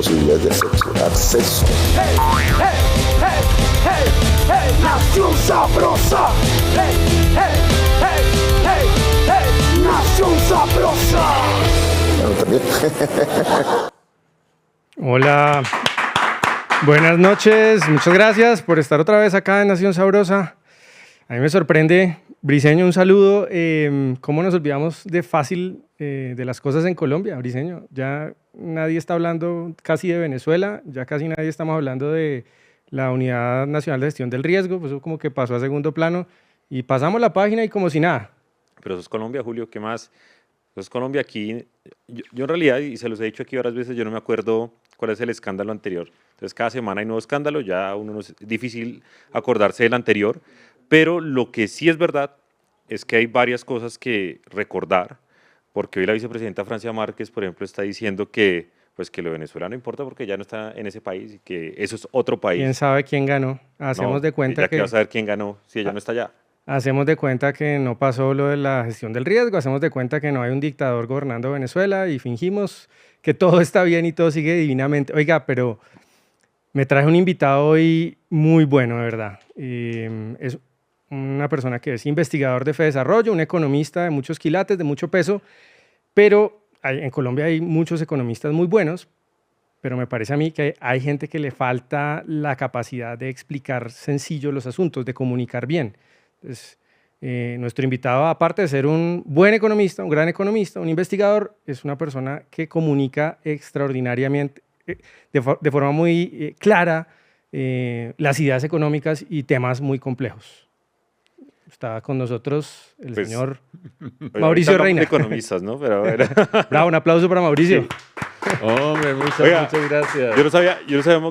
posibilidades de acceso. Hey, hey, hey, hey, hey, Nación Sabrosa. Hey, hey, hey, hey, hey, Nación Sabrosa. Bueno, también. Hola, buenas noches, muchas gracias por estar otra vez acá en Nación Sabrosa. A mí me sorprende, Briseño, un saludo. ¿Cómo nos olvidamos de fácil de las cosas en Colombia, Briseño? Ya nadie está hablando casi de Venezuela, ya casi nadie estamos hablando de la Unidad Nacional de Gestión del Riesgo, pues eso como que pasó a segundo plano y pasamos la página y como si nada. Pero eso es Colombia, Julio, ¿qué más? Eso es Colombia aquí. Yo en realidad, y se los he dicho aquí varias veces, yo no me acuerdo cuál es el escándalo anterior. Entonces cada semana hay nuevo escándalo, ya uno es difícil acordarse del anterior, pero lo que sí es verdad es que hay varias cosas que recordar, porque hoy la vicepresidenta Francia Márquez, por ejemplo, está diciendo que, pues, que lo de Venezuela no importa porque ya no está en ese país y que eso es otro país. ¿Quién sabe quién ganó? Hacemos de cuenta ya que... va a saber quién ganó si ella no está allá. Hacemos de cuenta que no pasó lo de la gestión del riesgo, hacemos de cuenta que no hay un dictador gobernando Venezuela y fingimos que todo está bien y todo sigue divinamente. Oiga, pero me traje un invitado hoy muy bueno, de verdad. Es una persona que es investigador de FEDesarrollo, un economista de muchos quilates, de mucho peso, pero en Colombia hay muchos economistas muy buenos, pero me parece a mí que hay gente que le falta la capacidad de explicar sencillo los asuntos, de comunicar bien. Entonces, nuestro invitado, aparte de ser un buen economista, un gran economista, un investigador, es una persona que comunica extraordinariamente, de forma muy clara, las ideas económicas y temas muy complejos. Está con nosotros el señor Mauricio Reina. Economistas, ¿no? Pero bueno. Bravo, un aplauso para Mauricio. Sí. Hombre, muchas gracias. Yo no sabía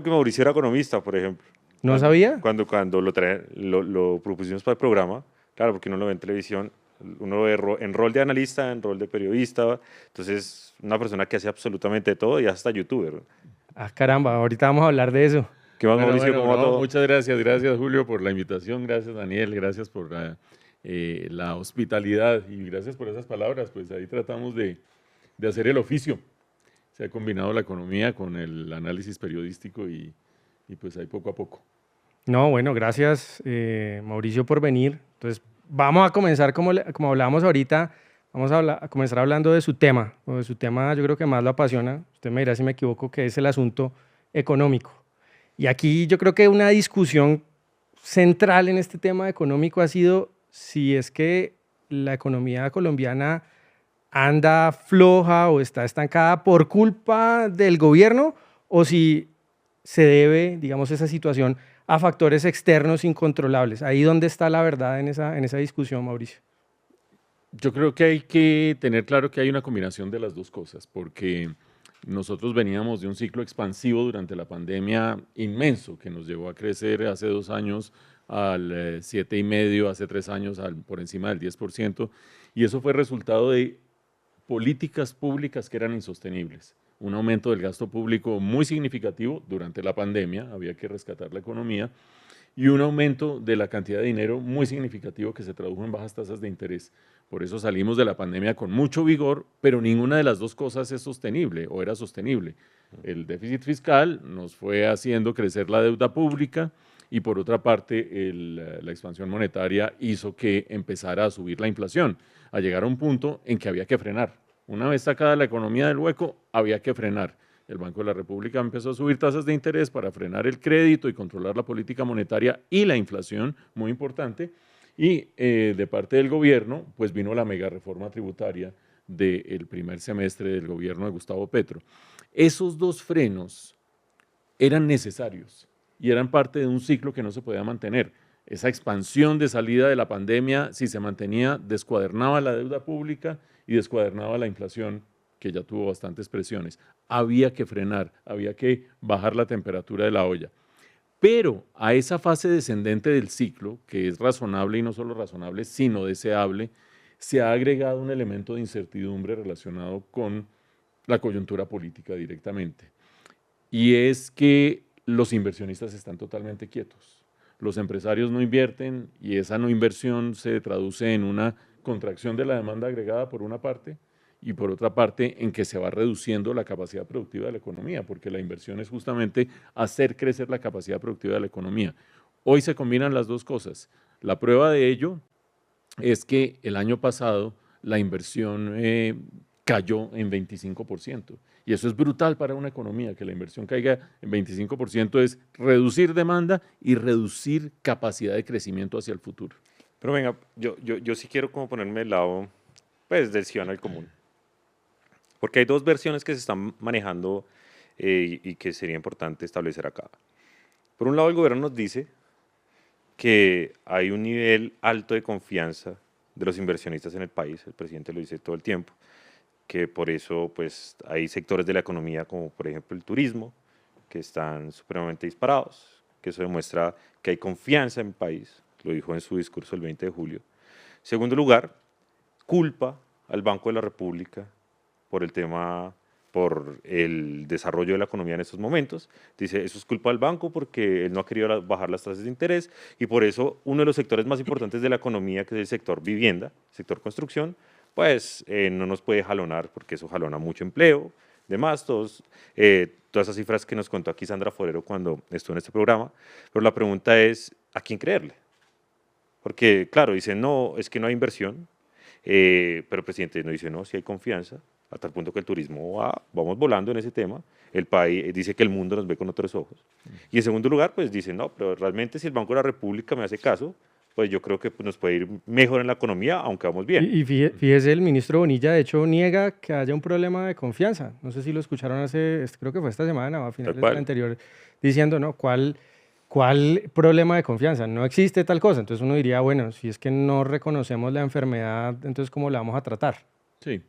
que Mauricio era economista, por ejemplo. ¿No sabía? Cuando lo propusimos para el programa, claro, porque uno lo ve en televisión, uno lo ve en rol de analista, en rol de periodista, entonces una persona que hace absolutamente todo y hasta youtuber. Ah, caramba, ahorita vamos a hablar de eso. ¿Qué más, Mauricio? ¿Cómo va todo? Muchas gracias Julio por la invitación, gracias Daniel, gracias por la hospitalidad y gracias por esas palabras, pues ahí tratamos de hacer el oficio. Se ha combinado la economía con el análisis periodístico y pues ahí poco a poco. No, bueno, gracias Mauricio por venir. Entonces vamos a comenzar como hablábamos ahorita, vamos a comenzar hablando de su tema, o de su tema yo creo que más lo apasiona, usted me dirá si me equivoco, que es el asunto económico. Y aquí yo creo que una discusión central en este tema económico ha sido si es que la economía colombiana anda floja o está estancada por culpa del gobierno o si se debe, digamos, esa situación a factores externos incontrolables. Ahí donde está la verdad en esa discusión, Mauricio. Yo creo que hay que tener claro que hay una combinación de las dos cosas, porque nosotros veníamos de un ciclo expansivo durante la pandemia inmenso, que nos llevó a crecer hace 2 años al 7,5%, hace 3 años por encima del 10%, y eso fue resultado de políticas públicas que eran insostenibles. Un aumento del gasto público muy significativo durante la pandemia, había que rescatar la economía, y un aumento de la cantidad de dinero muy significativo que se tradujo en bajas tasas de interés. Por eso salimos de la pandemia con mucho vigor, pero ninguna de las dos cosas es sostenible o era sostenible. El déficit fiscal nos fue haciendo crecer la deuda pública y por otra parte la expansión monetaria hizo que empezara a subir la inflación, a llegar a un punto en que había que frenar. Una vez sacada la economía del hueco, había que frenar. el Banco de la República empezó a subir tasas de interés para frenar el crédito y controlar la política monetaria y la inflación, muy importante, y de parte del gobierno, pues vino la mega reforma tributaria del primer semestre del gobierno de Gustavo Petro. Esos dos frenos eran necesarios y eran parte de un ciclo que no se podía mantener. Esa expansión de salida de la pandemia, si se mantenía, descuadernaba la deuda pública y descuadernaba la inflación, que ya tuvo bastantes presiones. Había que frenar, había que bajar la temperatura de la olla. Pero a esa fase descendente del ciclo, que es razonable y no solo razonable, sino deseable, se ha agregado un elemento de incertidumbre relacionado con la coyuntura política directamente. Y es que los inversionistas están totalmente quietos. Los empresarios no invierten y esa no inversión se traduce en una contracción de la demanda agregada por una parte y por otra parte en que se va reduciendo la capacidad productiva de la economía, porque la inversión es justamente hacer crecer la capacidad productiva de la economía. Hoy se combinan las dos cosas. La prueba de ello es que el año pasado la inversión cayó en 25%. Y eso es brutal para una economía, que la inversión caiga en 25% es reducir demanda y reducir capacidad de crecimiento hacia el futuro. Pero venga, yo sí quiero como ponerme del lado pues, del ciudadano del común. Porque hay dos versiones que se están manejando y que sería importante establecer acá. Por un lado, el gobierno nos dice que hay un nivel alto de confianza de los inversionistas en el país, el presidente lo dice todo el tiempo, que por eso pues, hay sectores de la economía como por ejemplo el turismo, que están supremamente disparados, que eso demuestra que hay confianza en el país, lo dijo en su discurso el 20 de julio. Segundo lugar, culpa al Banco de la República por el desarrollo de la economía en estos momentos. Dice, eso es culpa del banco porque él no ha querido bajar las tasas de interés y por eso uno de los sectores más importantes de la economía, que es el sector vivienda, sector construcción, pues no nos puede jalonar porque eso jalona mucho empleo, demás, todas esas cifras que nos contó aquí Sandra Forero cuando estuvo en este programa, pero la pregunta es, ¿a quién creerle? Porque, claro, dicen, no, es que no hay inversión, pero el presidente nos dice, no, sí hay confianza, a tal punto que el turismo vamos volando en ese tema, el país dice que el mundo nos ve con otros ojos. Y en segundo lugar, pues dice, no, pero realmente si el Banco de la República me hace caso, pues yo creo que nos puede ir mejor en la economía, aunque vamos bien. Y fíjese, el ministro Bonilla, de hecho, niega que haya un problema de confianza. No sé si lo escucharon creo que fue esta semana o a finales de la anterior, diciendo, ¿no? ¿Cuál problema de confianza? No existe tal cosa. Entonces uno diría, bueno, si es que no reconocemos la enfermedad, entonces ¿cómo la vamos a tratar? Sí.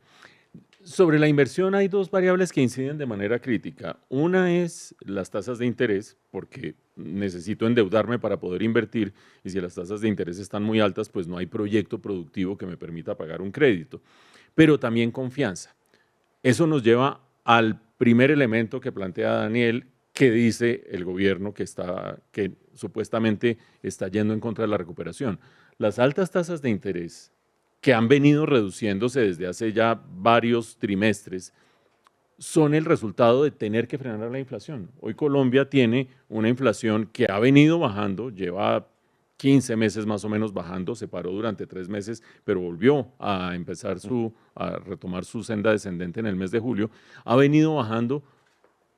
Sobre la inversión hay dos variables que inciden de manera crítica. Una es las tasas de interés, porque necesito endeudarme para poder invertir y si las tasas de interés están muy altas, pues no hay proyecto productivo que me permita pagar un crédito. Pero también confianza. Eso nos lleva al primer elemento que plantea Daniel, que dice el gobierno que supuestamente está yendo en contra de la recuperación. Las altas tasas de interés que han venido reduciéndose desde hace ya varios trimestres, son el resultado de tener que frenar la inflación. Hoy Colombia tiene una inflación que ha venido bajando, lleva 15 meses más o menos bajando, se paró durante 3 meses, pero volvió a empezar a retomar su senda descendente en el mes de julio, ha venido bajando,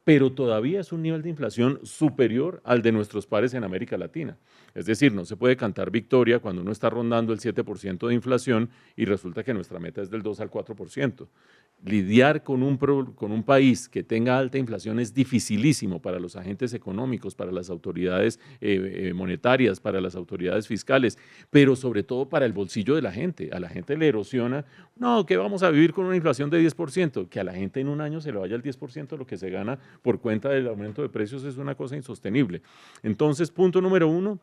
pero todavía es un nivel de inflación superior al de nuestros pares en América Latina. Es decir, no se puede cantar victoria cuando uno está rondando el 7% de inflación y resulta que nuestra meta es del 2 al 4%. Lidiar con un país que tenga alta inflación es dificilísimo para los agentes económicos, para las autoridades monetarias, para las autoridades fiscales, pero sobre todo para el bolsillo de la gente. A la gente le erosiona, no, que vamos a vivir con una inflación de 10%, que a la gente en un año se le vaya el 10% de lo que se gana por cuenta del aumento de precios es una cosa insostenible. Entonces, punto número 1,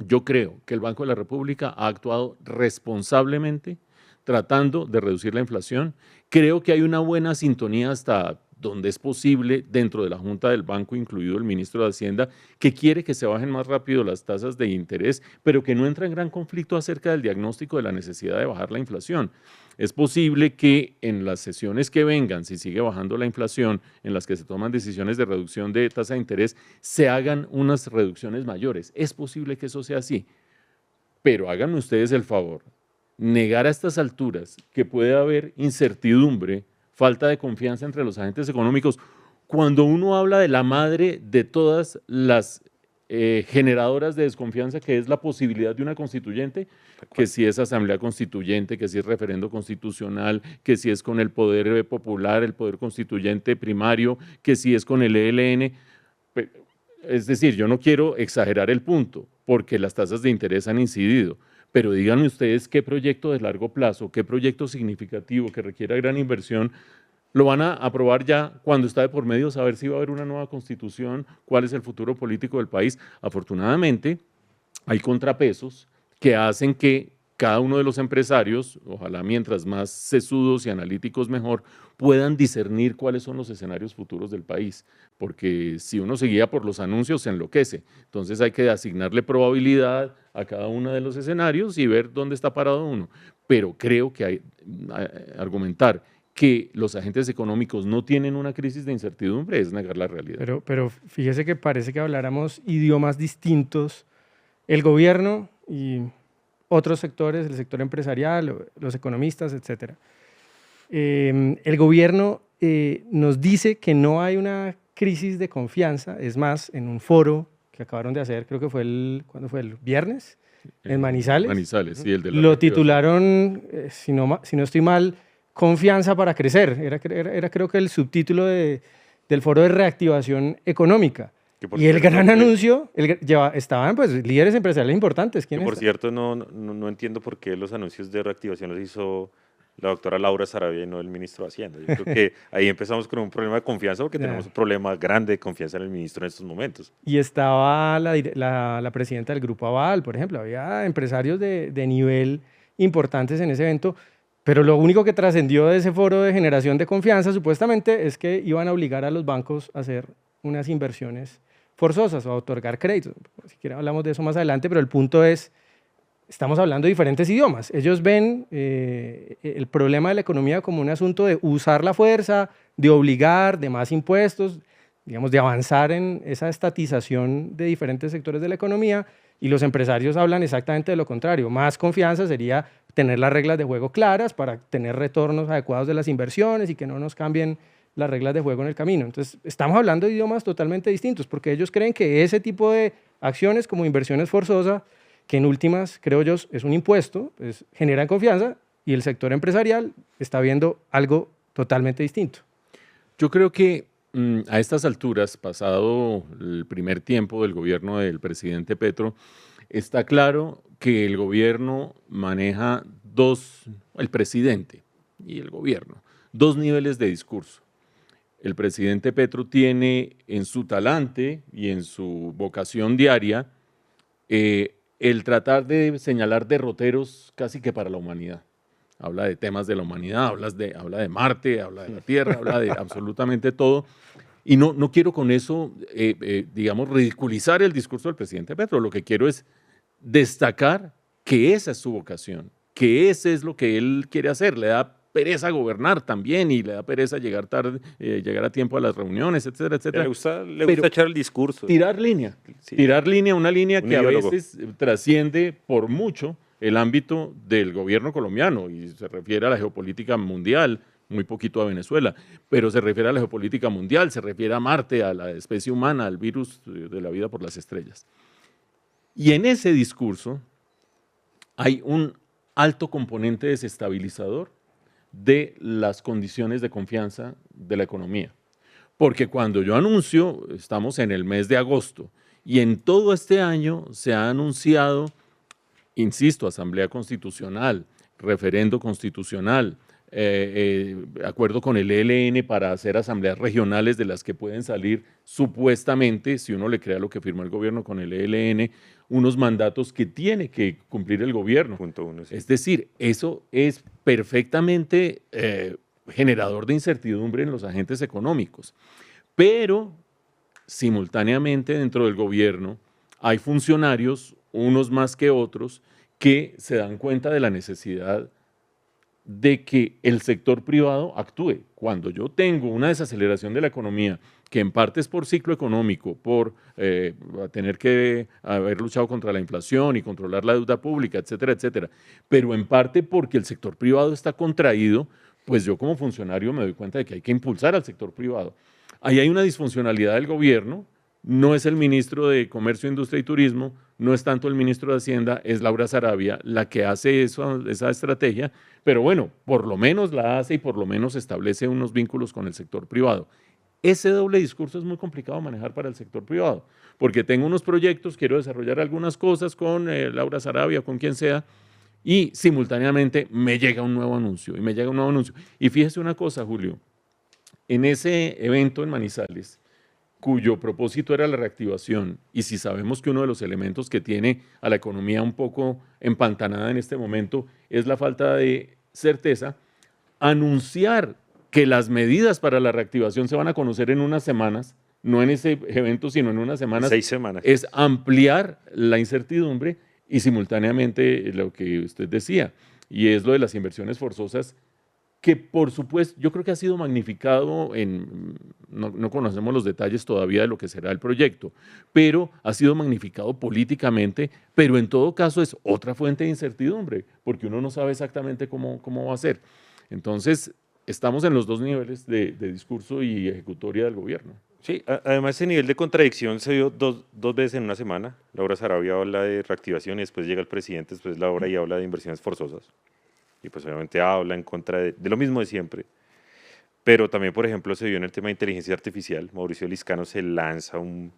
yo creo que el Banco de la República ha actuado responsablemente tratando de reducir la inflación. Creo que hay una buena sintonía hasta donde es posible dentro de la Junta del Banco, incluido el ministro de Hacienda, que quiere que se bajen más rápido las tasas de interés, pero que no entra en gran conflicto acerca del diagnóstico de la necesidad de bajar la inflación. Es posible que en las sesiones que vengan, si sigue bajando la inflación, en las que se toman decisiones de reducción de tasa de interés, se hagan unas reducciones mayores. Es posible que eso sea así, pero háganme ustedes el favor, negar a estas alturas que puede haber incertidumbre, falta de confianza entre los agentes económicos, cuando uno habla de la madre de todas las generadoras de desconfianza, que es la posibilidad de una constituyente, que si es asamblea constituyente, que si es referendo constitucional, que si es con el poder popular, el poder constituyente primario, que si es con el ELN. Es decir, yo no quiero exagerar el punto, porque las tasas de interés han incidido, pero díganme ustedes qué proyecto de largo plazo, qué proyecto significativo que requiera gran inversión lo van a aprobar ya cuando está de por medio saber si va a haber una nueva constitución, cuál es el futuro político del país. Afortunadamente, hay contrapesos que hacen que cada uno de los empresarios, ojalá mientras más sesudos y analíticos mejor, puedan discernir cuáles son los escenarios futuros del país, porque si uno se guía por los anuncios se enloquece. Entonces hay que asignarle probabilidad a cada uno de los escenarios y ver dónde está parado uno. Pero creo que hay argumentar que los agentes económicos no tienen una crisis de incertidumbre es negar la realidad. Pero fíjese que parece que habláramos idiomas distintos. El gobierno y otros sectores, el sector empresarial, los economistas, etc. El gobierno nos dice que no hay una crisis de confianza. Es más, en un foro que acabaron de hacer, creo que fue ¿cuándo fue? ¿El viernes? En Manizales. Manizales, sí, el de la lo titularon, si no estoy mal, Confianza para crecer. Era creo que el subtítulo del foro de reactivación económica. Y el gran anuncio, estaban pues líderes empresariales importantes. Que por cierto no entiendo por qué los anuncios de reactivación los hizo la doctora Laura Sarabia y no el ministro de Hacienda. Yo creo que ahí empezamos con un problema de confianza porque tenemos un problema grande de confianza en el ministro en estos momentos. Y estaba la presidenta del Grupo Aval, por ejemplo. Había empresarios de nivel importantes en ese evento. Pero lo único que trascendió de ese foro de generación de confianza, supuestamente, es que iban a obligar a los bancos a hacer unas inversiones forzosas o a otorgar créditos. Si quieren hablamos de eso más adelante, pero el punto es, estamos hablando de diferentes idiomas. Ellos ven el problema de la economía como un asunto de usar la fuerza, de obligar, de más impuestos, digamos, de avanzar en esa estatización de diferentes sectores de la economía, y los empresarios hablan exactamente de lo contrario. Más confianza sería tener las reglas de juego claras para tener retornos adecuados de las inversiones y que no nos cambien las reglas de juego en el camino. Entonces, estamos hablando de idiomas totalmente distintos, porque ellos creen que ese tipo de acciones como inversiones forzosas, que en últimas, creo yo, es un impuesto, pues, generan confianza, y el sector empresarial está viendo algo totalmente distinto. Yo creo que a estas alturas, pasado el primer tiempo del gobierno del presidente Petro, está claro que el gobierno maneja el presidente y el gobierno, dos niveles de discurso. El presidente Petro tiene en su talante y en su vocación diaria el tratar de señalar derroteros casi que para la humanidad. Habla de temas de la humanidad, habla de Marte, habla de la Tierra, habla de absolutamente todo. Y no quiero con eso, digamos, ridiculizar el discurso del presidente Petro. Lo que quiero es destacar que esa es su vocación, que ese es lo que él quiere hacer. Le da pereza gobernar también y le da pereza llegar tarde, llegar a tiempo a las reuniones, etcétera, etcétera. Le gusta echar el discurso. Tirar línea, sí. Tirar línea, una línea que ideólogo. a veces trasciende por mucho el ámbito del gobierno colombiano y se refiere a la geopolítica mundial, muy poquito a Venezuela, pero se refiere a la geopolítica mundial, se refiere a Marte, a la especie humana, al virus de la vida por las estrellas. Y en ese discurso hay un alto componente desestabilizador de las condiciones de confianza de la economía. Porque cuando yo anuncio, estamos en el mes de agosto, y en todo este año se ha anunciado, insisto, asamblea constitucional, referendo constitucional, acuerdo con el ELN para hacer asambleas regionales de las que pueden salir supuestamente, si uno le crea lo que firmó el gobierno con el ELN, unos mandatos que tiene que cumplir el gobierno. Punto uno, sí. Es decir, eso es perfectamente generador de incertidumbre en los agentes económicos. Pero simultáneamente dentro del gobierno hay funcionarios, unos más que otros, que se dan cuenta de la necesidad de que el sector privado actúe. Cuando yo tengo una desaceleración de la economía, que en parte es por ciclo económico, por tener que haber luchado contra la inflación y controlar la deuda pública, etcétera, etcétera, pero en parte porque el sector privado está contraído, pues yo como funcionario me doy cuenta de que hay que impulsar al sector privado. Ahí hay una disfuncionalidad del gobierno, no es el ministro de Comercio, Industria y Turismo, no es tanto el ministro de Hacienda, es Laura Sarabia la que hace esa estrategia, pero bueno, por lo menos la hace y por lo menos establece unos vínculos con el sector privado. Ese doble discurso es muy complicado de manejar para el sector privado, porque tengo unos proyectos, quiero desarrollar algunas cosas con Laura Sarabia, con quien sea, y simultáneamente me llega un nuevo anuncio, y me llega un nuevo anuncio. Y fíjese una cosa, Julio, en ese evento en Manizales, cuyo propósito era la reactivación, y si sabemos que uno de los elementos que tiene a la economía un poco empantanada en este momento es la falta de certeza, anunciar que las medidas para la reactivación se van a conocer en unas semanas, no en ese evento, sino en unas semanas, 6 semanas. es ampliar la incertidumbre y simultáneamente lo que usted decía, y es lo de las inversiones forzosas, que por supuesto yo creo que ha sido magnificado no conocemos los detalles todavía de lo que será el proyecto, pero ha sido magnificado políticamente, pero en todo caso es otra fuente de incertidumbre, porque uno no sabe exactamente cómo va a ser. Entonces, estamos en los dos niveles de discurso y ejecutoria del gobierno. Sí, además ese nivel de contradicción se dio dos veces en una semana. Laura Sarabia habla de reactivación y después llega el presidente, después Laura y habla de inversiones forzosas. Y pues obviamente habla en contra de lo mismo de siempre. Pero también, por ejemplo, se vio en el tema de inteligencia artificial. Mauricio Liscano se lanza un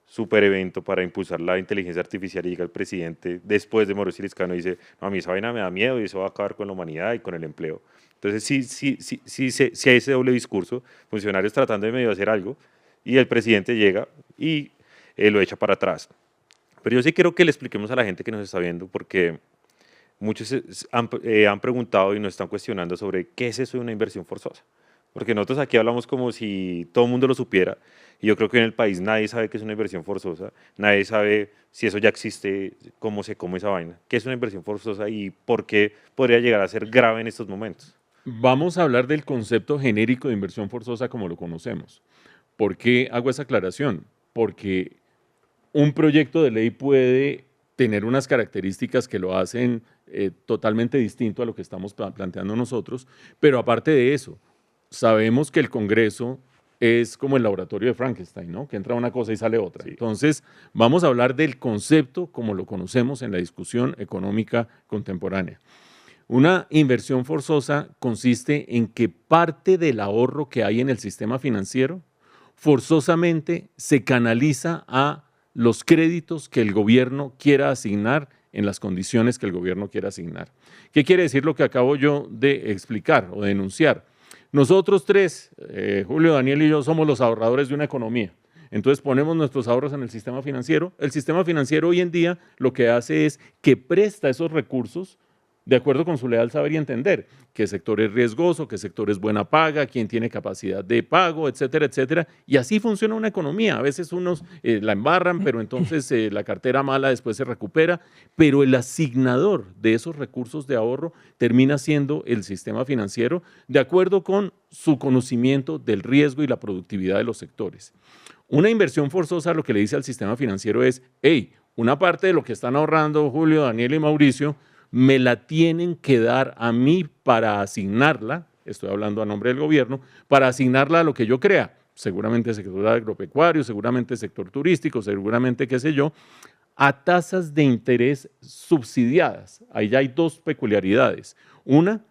super evento para impulsar la inteligencia artificial y llega el presidente después de Mauricio Liscano y dice, no, a mí esa vaina me da miedo y eso va a acabar con la humanidad y con el empleo. Entonces sí hay ese doble discurso, funcionarios tratando de medio hacer algo y el presidente llega y lo echa para atrás. Pero yo sí quiero que le expliquemos a la gente que nos está viendo, porque muchos han preguntado y nos están cuestionando sobre qué es eso de una inversión forzosa. Porque nosotros aquí hablamos como si todo el mundo lo supiera, y yo creo que en el país nadie sabe qué es una inversión forzosa, nadie sabe si eso ya existe, cómo se come esa vaina, qué es una inversión forzosa y por qué podría llegar a ser grave en estos momentos. Vamos a hablar del concepto genérico de inversión forzosa como lo conocemos. ¿Por qué hago esa aclaración? Porque un proyecto de ley puede tener unas características que lo hacen totalmente distinto a lo que estamos planteando nosotros, pero aparte de eso, sabemos que el Congreso es como el laboratorio de Frankenstein, ¿no? Que entra una cosa y sale otra. Sí. Entonces, vamos a hablar del concepto como lo conocemos en la discusión económica contemporánea. Una inversión forzosa consiste en que parte del ahorro que hay en el sistema financiero forzosamente se canaliza a los créditos que el gobierno quiera asignar en las condiciones que el gobierno quiera asignar. ¿Qué quiere decir lo que acabo yo de explicar o de enunciar? Nosotros tres, Julio, Daniel y yo, somos los ahorradores de una economía. Entonces ponemos nuestros ahorros en el sistema financiero. El sistema financiero hoy en día lo que hace es que presta esos recursos de acuerdo con su leal saber y entender, qué sector es riesgoso, qué sector es buena paga, quién tiene capacidad de pago, etcétera, etcétera. Y así funciona una economía. A veces unos la embarran, pero entonces la cartera mala después se recupera, pero el asignador de esos recursos de ahorro termina siendo el sistema financiero de acuerdo con su conocimiento del riesgo y la productividad de los sectores. Una inversión forzosa lo que le dice al sistema financiero es, hey, una parte de lo que están ahorrando Julio, Daniel y Mauricio, me la tienen que dar a mí para asignarla, estoy hablando a nombre del gobierno, para asignarla a lo que yo crea, seguramente sector agropecuario, seguramente sector turístico, seguramente qué sé yo, a tasas de interés subsidiadas. Ahí ya hay dos peculiaridades. Una,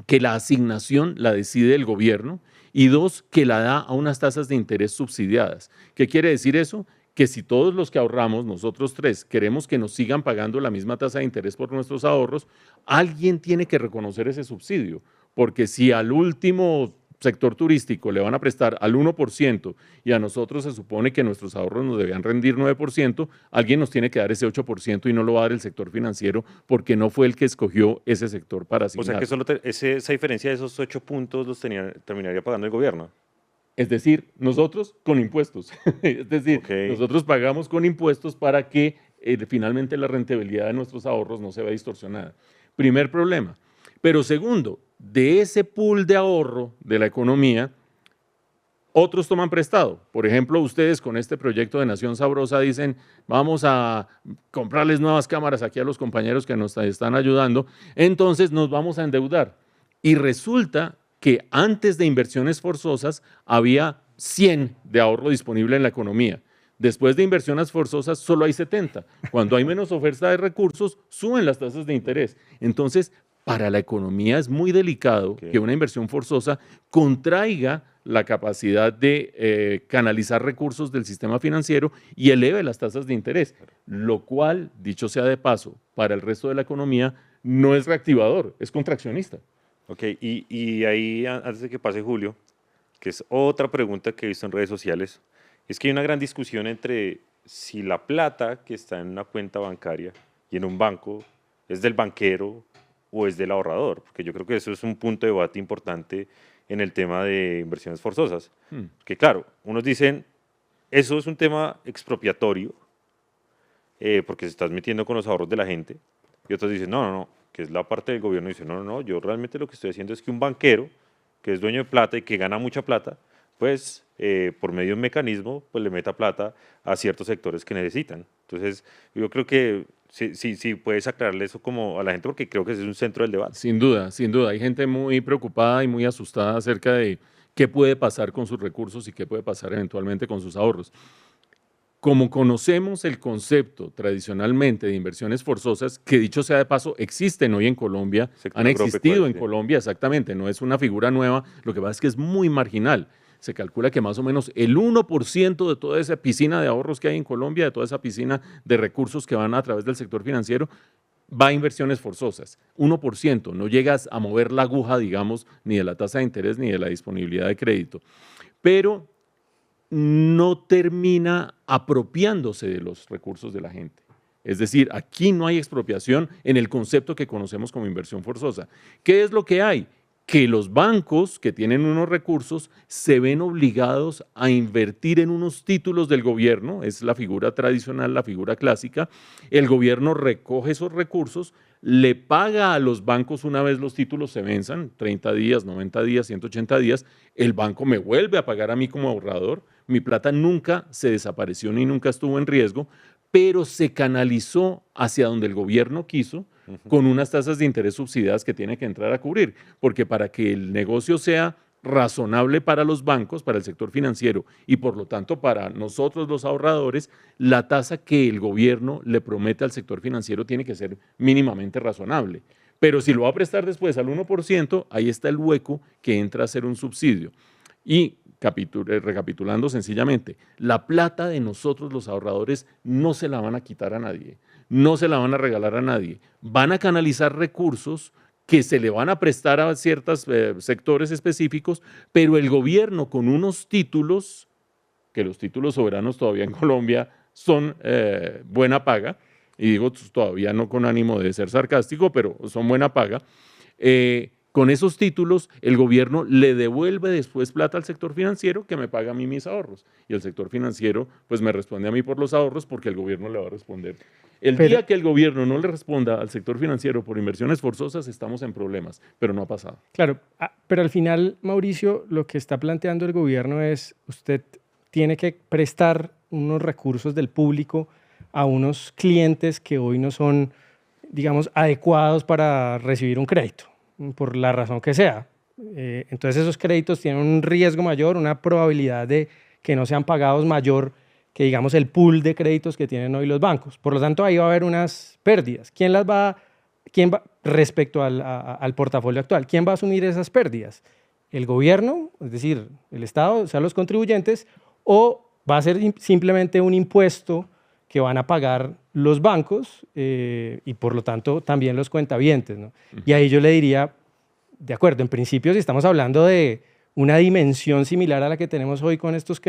que la asignación la decide el gobierno, y dos, que la da a unas tasas de interés subsidiadas. ¿Qué quiere decir eso? Que si todos los que ahorramos, nosotros tres, queremos que nos sigan pagando la misma tasa de interés por nuestros ahorros, alguien tiene que reconocer ese subsidio, porque si al último sector turístico le van a prestar al 1% y a nosotros se supone que nuestros ahorros nos debían rendir 9%, alguien nos tiene que dar ese 8% y no lo va a dar el sector financiero porque no fue el que escogió ese sector para asignar. O sea que solo esa diferencia de esos 8 puntos los terminaría pagando el gobierno. Es decir, nosotros con impuestos. Es decir, nosotros pagamos con impuestos para que finalmente la rentabilidad de nuestros ahorros no se vea distorsionada. Primer problema. Pero segundo, de ese pool de ahorro de la economía, otros toman prestado. Por ejemplo, ustedes con este proyecto de Nación Sabrosa dicen, vamos a comprarles nuevas cámaras aquí a los compañeros que nos están ayudando, entonces nos vamos a endeudar. Y resulta que antes de inversiones forzosas había 100 de ahorro disponible en la economía. Después de inversiones forzosas solo hay 70. Cuando hay menos oferta de recursos, suben las tasas de interés. Entonces, para la economía es muy delicado que una inversión forzosa contraiga la capacidad de canalizar recursos del sistema financiero y eleve las tasas de interés, lo cual, dicho sea de paso, para el resto de la economía no es reactivador, es contraccionista. Ok, y ahí, antes de que pase Julio, que es otra pregunta que he visto en redes sociales, es que hay una gran discusión entre si la plata que está en una cuenta bancaria y en un banco es del banquero o es del ahorrador, porque yo creo que eso es un punto de debate importante en el tema de inversiones forzosas. Que claro, unos dicen, eso es un tema expropiatorio, porque se estás metiendo con los ahorros de la gente, y otros dicen, no, no, no, que es la parte del gobierno, y dice, no, no, no, yo realmente lo que estoy haciendo es que un banquero, que es dueño de plata y que gana mucha plata, pues por medio de un mecanismo, pues le meta plata a ciertos sectores que necesitan. Entonces, yo creo que sí puedes aclararle eso como a la gente, porque creo que ese es un centro del debate. Sin duda, sin duda. Hay gente muy preocupada y muy asustada acerca de qué puede pasar con sus recursos y qué puede pasar eventualmente con sus ahorros. Como conocemos el concepto tradicionalmente de inversiones forzosas, que dicho sea de paso, existen hoy en Colombia, han existido en Colombia, exactamente, no es una figura nueva, lo que pasa es que es muy marginal. Se calcula que más o menos el 1% de toda esa piscina de ahorros que hay en Colombia, de toda esa piscina de recursos que van a través del sector financiero, va a inversiones forzosas. 1%, no llegas a mover la aguja, digamos, ni de la tasa de interés ni de la disponibilidad de crédito. Pero no termina apropiándose de los recursos de la gente. Es decir, aquí no hay expropiación en el concepto que conocemos como inversión forzosa. ¿Qué es lo que hay? Que los bancos que tienen unos recursos se ven obligados a invertir en unos títulos del gobierno, es la figura tradicional, la figura clásica. El gobierno recoge esos recursos, le paga a los bancos una vez los títulos se venzan, 30 días, 90 días, 180 días, el banco me vuelve a pagar a mí como ahorrador, mi plata nunca se desapareció ni nunca estuvo en riesgo, pero se canalizó hacia donde el gobierno quiso, con unas tasas de interés subsidiadas que tiene que entrar a cubrir, porque para que el negocio sea razonable para los bancos, para el sector financiero y por lo tanto para nosotros los ahorradores, la tasa que el gobierno le promete al sector financiero tiene que ser mínimamente razonable. Pero si lo va a prestar después al 1%, ahí está el hueco que entra a ser un subsidio. Y recapitulando sencillamente, la plata de nosotros los ahorradores no se la van a quitar a nadie, no se la van a regalar a nadie, van a canalizar recursos que se le van a prestar a ciertos sectores específicos, pero el gobierno con unos títulos, que los títulos soberanos todavía en Colombia son buena paga, y digo todavía no con ánimo de ser sarcástico, pero son buena paga, con esos títulos, el gobierno le devuelve después plata al sector financiero que me paga a mí mis ahorros. Y el sector financiero, pues me responde a mí por los ahorros porque el gobierno le va a responder. Día que el gobierno no le responda al sector financiero por inversiones forzosas, estamos en problemas, pero no ha pasado. Claro, pero al final, Mauricio, lo que está planteando el gobierno es, usted tiene que prestar unos recursos del público a unos clientes que hoy no son, digamos, adecuados para recibir un crédito, por la razón que sea. Entonces esos créditos tienen un riesgo mayor, una probabilidad de que no sean pagados mayor que, digamos, el pool de créditos que tienen hoy los bancos. Por lo tanto, ahí va a haber unas pérdidas. ¿Quién va respecto al portafolio actual? ¿Quién va a asumir esas pérdidas? ¿El gobierno, es decir, el Estado, o sea, los contribuyentes, o va a ser simplemente un impuesto que van a pagar los bancos y por lo tanto también los cuentavientes, ¿no? Y ahí yo le diría, de acuerdo, en principio si estamos hablando de una dimensión similar a la que tenemos hoy con estos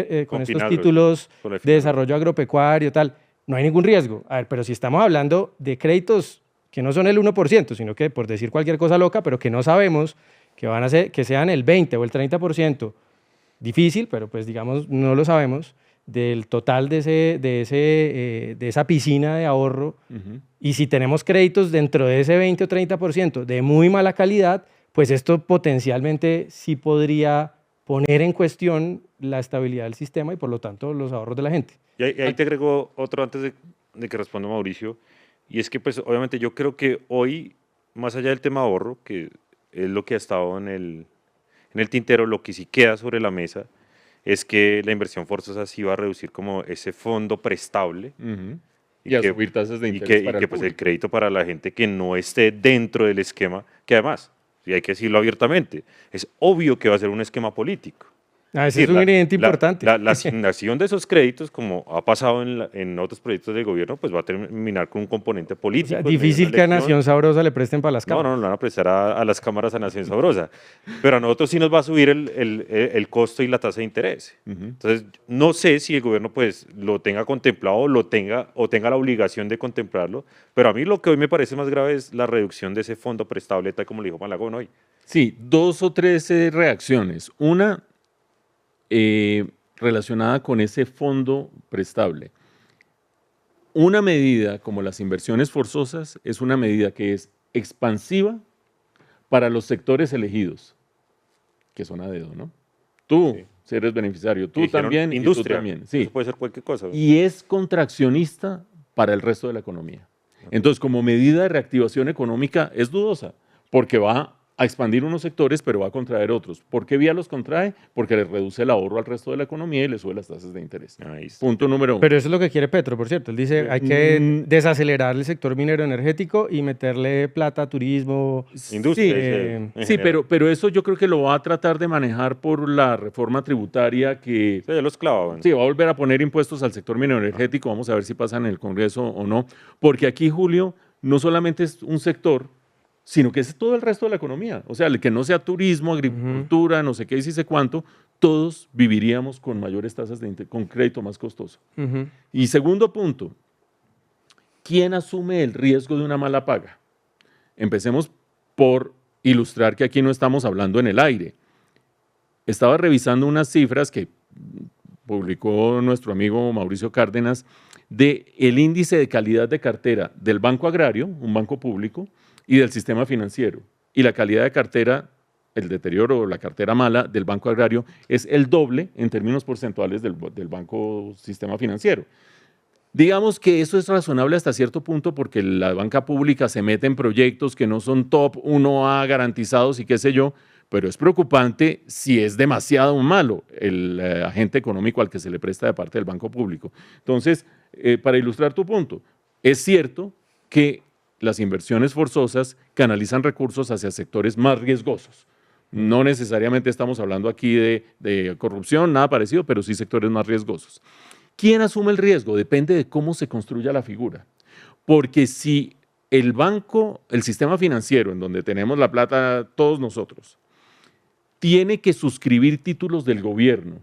títulos de desarrollo agropecuario, tal, no hay ningún riesgo. A ver, pero si estamos hablando de créditos que no son el 1%, sino que, por decir cualquier cosa loca, pero que no sabemos que van a ser, que sean el 20 o el 30%, difícil, pero pues digamos no lo sabemos, del total de esa piscina de ahorro, y si tenemos créditos dentro de ese 20 o 30% de muy mala calidad, pues esto potencialmente sí podría poner en cuestión la estabilidad del sistema y por lo tanto los ahorros de la gente. Y ahí te agrego otro antes de que responda Mauricio, y es que pues obviamente yo creo que hoy, más allá del tema ahorro, que es lo que ha estado en el tintero, lo que sí queda sobre la mesa, es que la inversión forzosa sí va a reducir como ese fondo prestable Ujú. Y a subir tasas de y interés que, para y el que pues el público. crédito para la gente que no esté dentro del esquema, que además, y hay que decirlo abiertamente, es obvio que va a ser un esquema político. Ah, Es ese es decir, un la, ingrediente la- importante. la asignación de esos créditos, como ha pasado en otros proyectos del gobierno, pues va a terminar con un componente O sea, político en medio de difícil una que a elección. Nación Sabrosa le presten para las No, no, cámaras. no le van a prestar a las cámaras a Nación Sabrosa, pero a nosotros sí nos va a subir el costo y la tasa de interés. Ujú. Entonces, no sé si el gobierno pues lo tenga contemplado o tenga la obligación de contemplarlo, pero a mí lo que hoy me parece más grave es la reducción de ese fondo prestable, tal como le dijo Malagón hoy. Sí, 2 o 3 reacciones. Una relacionada con ese fondo prestable. Una medida como las inversiones forzosas es una medida que es expansiva para los sectores elegidos, que son a dedo, ¿no? Tú, Sí. si eres beneficiario, tú Dijeron también industria, y tú también. Sí. eso puede ser cualquier cosa. Y es contraccionista para el resto de la economía. Entonces, como medida de reactivación económica, es dudosa, porque va a expandir unos sectores, pero va a contraer otros. ¿Por qué vía los contrae? Porque le reduce el ahorro al resto de la economía y le sube las tasas de interés. Ahí está. Punto número 1. Pero eso es lo que quiere Petro, por cierto. Él dice, hay que Mm. desacelerar el sector minero energético y meterle plata a turismo. Industria, Sí, dice él, en sí, general. pero eso yo creo que lo va a tratar de manejar por la reforma tributaria que Sí, ya los clavaban. sí, va a volver a poner impuestos al sector minero energético. Vamos a ver si pasa en el Congreso o no. Porque aquí, Julio, no solamente es un sector, sino que es todo el resto de la economía. O sea, el que no sea turismo, agricultura, no sé qué y si sé cuánto, todos viviríamos con mayores tasas de interés, con crédito más costoso. Ujú. Y segundo punto, ¿quién asume el riesgo de una mala paga? Empecemos por ilustrar que aquí no estamos hablando en el aire. Estaba revisando unas cifras que publicó nuestro amigo Mauricio Cárdenas de el índice de calidad de cartera del Banco Agrario, un banco público, y del sistema financiero. Y la calidad de cartera, el deterioro o la cartera mala del Banco Agrario es el doble en términos porcentuales del Banco Sistema Financiero. Digamos que eso es razonable hasta cierto punto porque la banca pública se mete en proyectos que no son top 1A garantizados y qué sé yo, pero es preocupante si es demasiado malo el agente económico al que se le presta de parte del banco público. Entonces, para ilustrar tu punto, es cierto que las inversiones forzosas canalizan recursos hacia sectores más riesgosos. No necesariamente estamos hablando aquí de corrupción, nada parecido, pero sí sectores más riesgosos. ¿Quién asume el riesgo? Depende de cómo se construya la figura. Porque si el banco, el sistema financiero, en donde tenemos la plata todos nosotros, tiene que suscribir títulos del gobierno,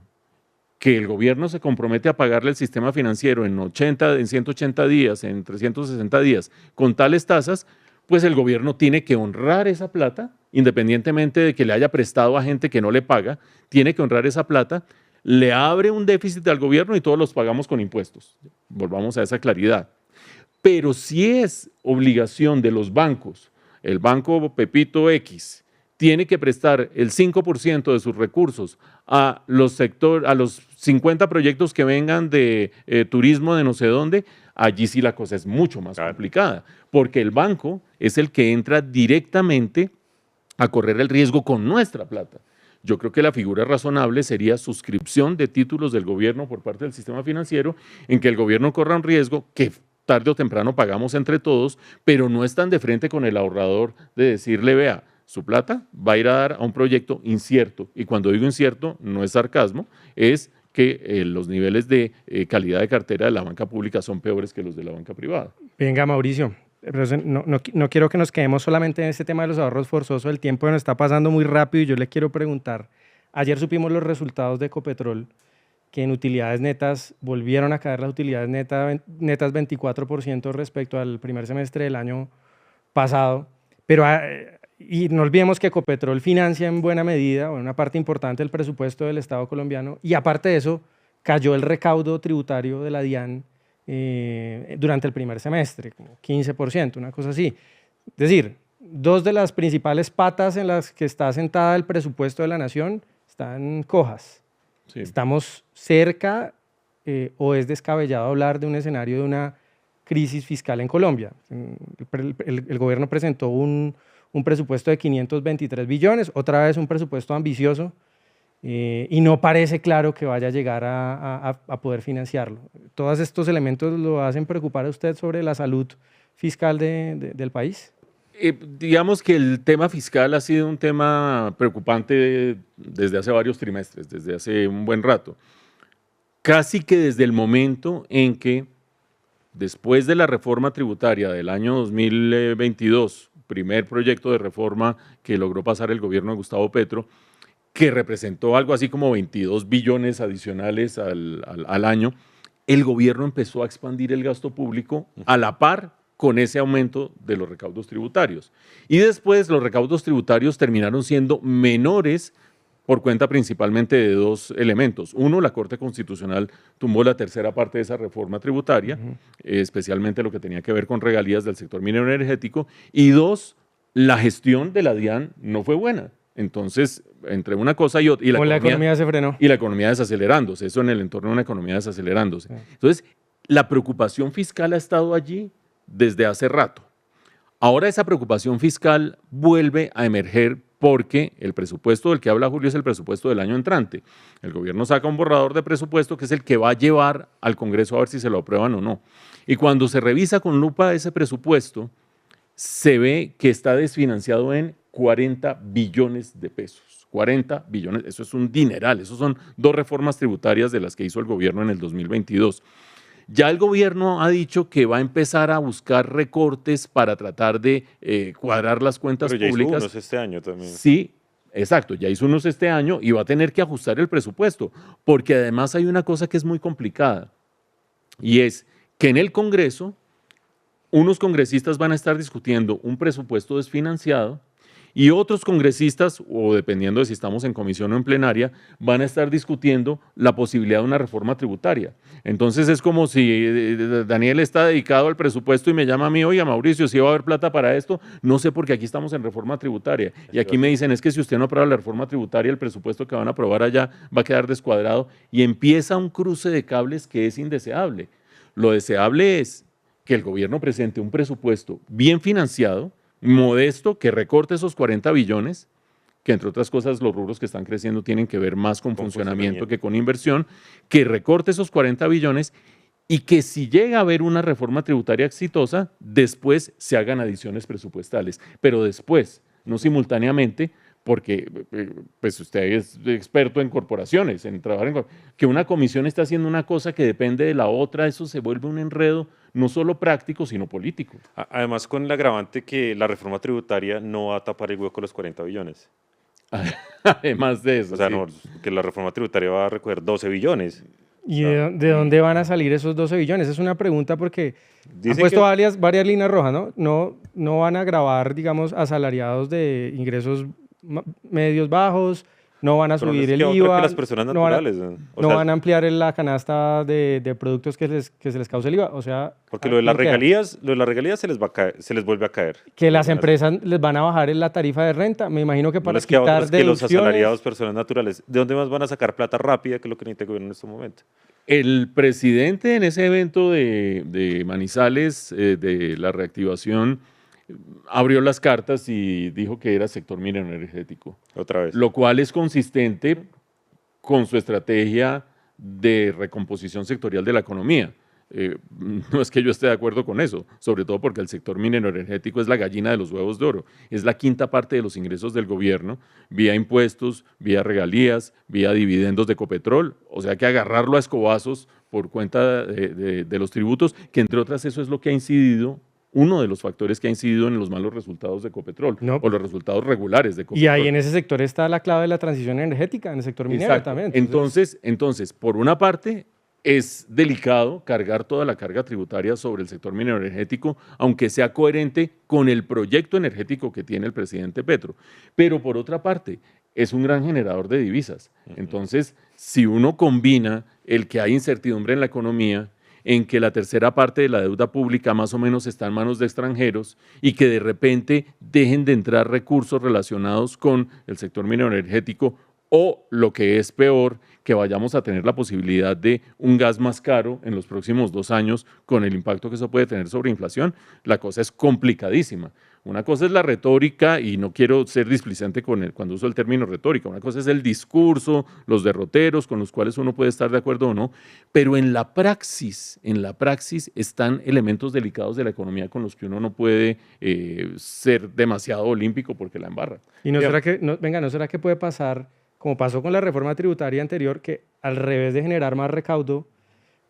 que el gobierno se compromete a pagarle al sistema financiero en 180 días, en 360 días, con tales tasas, pues el gobierno tiene que honrar esa plata, independientemente de que le haya prestado a gente que no le paga, tiene que honrar esa plata, le abre un déficit al gobierno y todos los pagamos con impuestos. Volvamos a esa claridad. Pero si es obligación de los bancos, el banco Pepito X tiene que prestar el 5% de sus recursos a los 50 proyectos que vengan de turismo de no sé dónde, allí sí la cosa es mucho más complicada, porque el banco es el que entra directamente a correr el riesgo con nuestra plata. Yo creo que la figura razonable sería suscripción de títulos del gobierno por parte del sistema financiero, en que el gobierno corra un riesgo que tarde o temprano pagamos entre todos, pero no están de frente con el ahorrador de decirle, vea, su plata va a ir a dar a un proyecto incierto. Y cuando digo incierto, no es sarcasmo, es que los niveles de calidad de cartera de la banca pública son peores que los de la banca privada. Venga, Mauricio, pero no quiero que nos quedemos solamente en este tema de los ahorros forzosos. El tiempo nos está pasando muy rápido y yo le quiero preguntar. Ayer supimos los resultados de Ecopetrol, que en utilidades netas volvieron a caer las utilidades netas 24% respecto al primer semestre del año pasado. Pero, y no olvidemos que Ecopetrol financia en buena medida, o una parte importante del presupuesto del Estado colombiano, y aparte de eso, cayó el recaudo tributario de la DIAN durante el primer semestre, como 15%, una cosa así. Es decir, dos de las principales patas en las que está sentada el presupuesto de la nación están cojas. Sí. ¿Estamos cerca o es descabellado hablar de un escenario de una crisis fiscal en Colombia? El gobierno presentó un presupuesto de 523 billones, otra vez un presupuesto ambicioso. y no parece claro que vaya a llegar a poder financiarlo. ¿Todos estos elementos lo hacen preocupar a usted sobre la salud fiscal del país? Digamos que el tema fiscal ha sido un tema preocupante desde hace varios trimestres, desde hace un buen rato. Casi que desde el momento en que, después de la reforma tributaria del año 2022, primer proyecto de reforma que logró pasar el gobierno de Gustavo Petro, que representó algo así como 22 billones adicionales al año, el gobierno empezó a expandir el gasto público a la par con ese aumento de los recaudos tributarios. Y después los recaudos tributarios terminaron siendo menores por cuenta principalmente de dos elementos. Uno, la Corte Constitucional tumbó la tercera parte de esa reforma tributaria, especialmente lo que tenía que ver con regalías del sector minero energético. Y dos, la gestión de la DIAN no fue buena. Entonces, entre una cosa y otra... Y la economía se frenó. Y la economía desacelerándose, eso en el entorno de una economía desacelerándose. Entonces, la preocupación fiscal ha estado allí desde hace rato. Ahora esa preocupación fiscal vuelve a emerger porque el presupuesto del que habla Julio es el presupuesto del año entrante. El gobierno saca un borrador de presupuesto que es el que va a llevar al Congreso a ver si se lo aprueban o no. Y cuando se revisa con lupa ese presupuesto, se ve que está desfinanciado en 40 billones de pesos. 40 billones, eso es un dineral, eso son 2 reformas tributarias de las que hizo el gobierno en el 2022. Ya el gobierno ha dicho que va a empezar a buscar recortes para tratar de cuadrar las cuentas Pero ya públicas. hizo unos este año también. Sí, exacto, ya hizo unos este año y va a tener que ajustar el presupuesto, porque además hay una cosa que es muy complicada, y es que en el Congreso unos congresistas van a estar discutiendo un presupuesto desfinanciado y otros congresistas, o dependiendo de si estamos en comisión o en plenaria, van a estar discutiendo la posibilidad de una reforma tributaria. Entonces es como si Daniel está dedicado al presupuesto y me llama a mí, oye Mauricio, si va a haber plata para esto, no sé porque aquí estamos en reforma tributaria. Y aquí me dicen, es que si usted no aprueba la reforma tributaria, el presupuesto que van a aprobar allá va a quedar descuadrado y empieza un cruce de cables que es indeseable. Lo deseable es que el gobierno presente un presupuesto bien financiado, modesto, que recorte esos 40 billones, que entre otras cosas los rubros que están creciendo tienen que ver más con funcionamiento que con inversión, que recorte esos 40 billones y que si llega a haber una reforma tributaria exitosa, después se hagan adiciones presupuestales, pero después, no simultáneamente, porque pues usted es experto en corporaciones, en trabajar en que una comisión está haciendo una cosa que depende de la otra, eso se vuelve un enredo no solo práctico, sino político. Además, con el agravante que la reforma tributaria no va a tapar el hueco de los 40 billones. Además de eso. O sea, sí. no, que la reforma tributaria va a recoger 12 billones. ¿Y de dónde van a salir esos 12 billones? Es una pregunta porque han Dicen puesto que- varias líneas rojas, ¿no? No van a gravar, digamos, asalariados de ingresos medios bajos, no van a Pero no subir les el queda otra IVA, que las personas no van a- naturales. O no sea, van a ampliar la canasta de productos que se les cause el IVA. O sea, porque lo de las ¿qué queda? regalías se les va a caer, se les vuelve a caer. Que las empresas les van a bajar la tarifa de renta. Me imagino que No para les queda quitar otra que los deducciones. asalariados, personas naturales. ¿De dónde más van a sacar plata rápida, que es lo que necesita el gobierno en este momento? El presidente en ese evento de Manizales, de la reactivación, abrió las cartas y dijo que era sector minero energético, Otra vez. lo cual es consistente con su estrategia de recomposición sectorial de la economía. No es que yo esté de acuerdo con eso, sobre todo porque el sector minero energético es la gallina de los huevos de oro, es la quinta parte de los ingresos del gobierno, vía impuestos, vía regalías, vía dividendos de Ecopetrol, o sea que agarrarlo a escobazos por cuenta de los tributos, que entre otras eso es lo que ha incidido, uno de los factores que ha incidido en los malos resultados de Ecopetrol, No. o los resultados regulares de Ecopetrol. Y ahí en ese sector está la clave de la transición energética, en el sector minero Exacto. también. Entonces, por una parte, es delicado cargar toda la carga tributaria sobre el sector minero energético, aunque sea coherente con el proyecto energético que tiene el presidente Petro. Pero por otra parte, es un gran generador de divisas. Entonces, si uno combina el que hay incertidumbre en la economía, en que la tercera parte de la deuda pública más o menos está en manos de extranjeros y que de repente dejen de entrar recursos relacionados con el sector minero energético, o lo que es peor, que vayamos a tener la posibilidad de un gas más caro en los próximos 2 años con el impacto que eso puede tener sobre inflación, la cosa es complicadísima. Una cosa es la retórica, y no quiero ser displicente cuando uso el término retórica, una cosa es el discurso, los derroteros con los cuales uno puede estar de acuerdo o no, pero en la praxis están elementos delicados de la economía con los que uno no puede ser demasiado olímpico porque la embarra. ¿Y no será que, no será que puede pasar, como pasó con la reforma tributaria anterior, que al revés de generar más recaudo,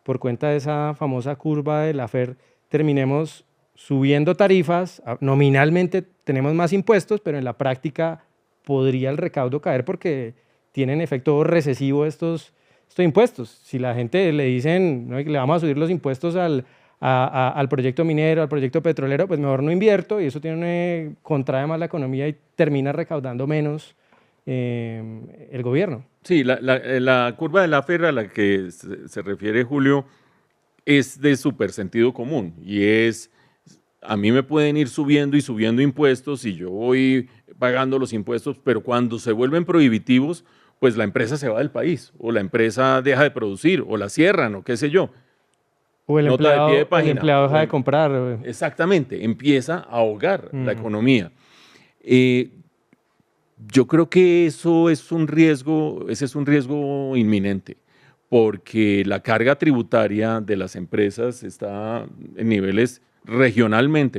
por cuenta de esa famosa curva de la FER, terminemos subiendo tarifas, nominalmente tenemos más impuestos, pero en la práctica podría el recaudo caer porque tienen efecto recesivo estos impuestos? Si la gente le dicen, ¿no?, que le vamos a subir los impuestos al proyecto minero, al proyecto petrolero, pues mejor no invierto, y eso contrae más la economía y termina recaudando menos el gobierno. Sí, la curva de la FER a la que se refiere Julio es de súper sentido común, y es: a mí me pueden ir subiendo y subiendo impuestos y yo voy pagando los impuestos, pero cuando se vuelven prohibitivos, pues la empresa se va del país, o la empresa deja de producir, o la cierran, o qué sé yo. O el Nota de empleado, pie de página. deja de comprar. Exactamente, empieza a ahogar la economía. Yo creo que ese es un riesgo inminente, porque la carga tributaria de las empresas está en niveles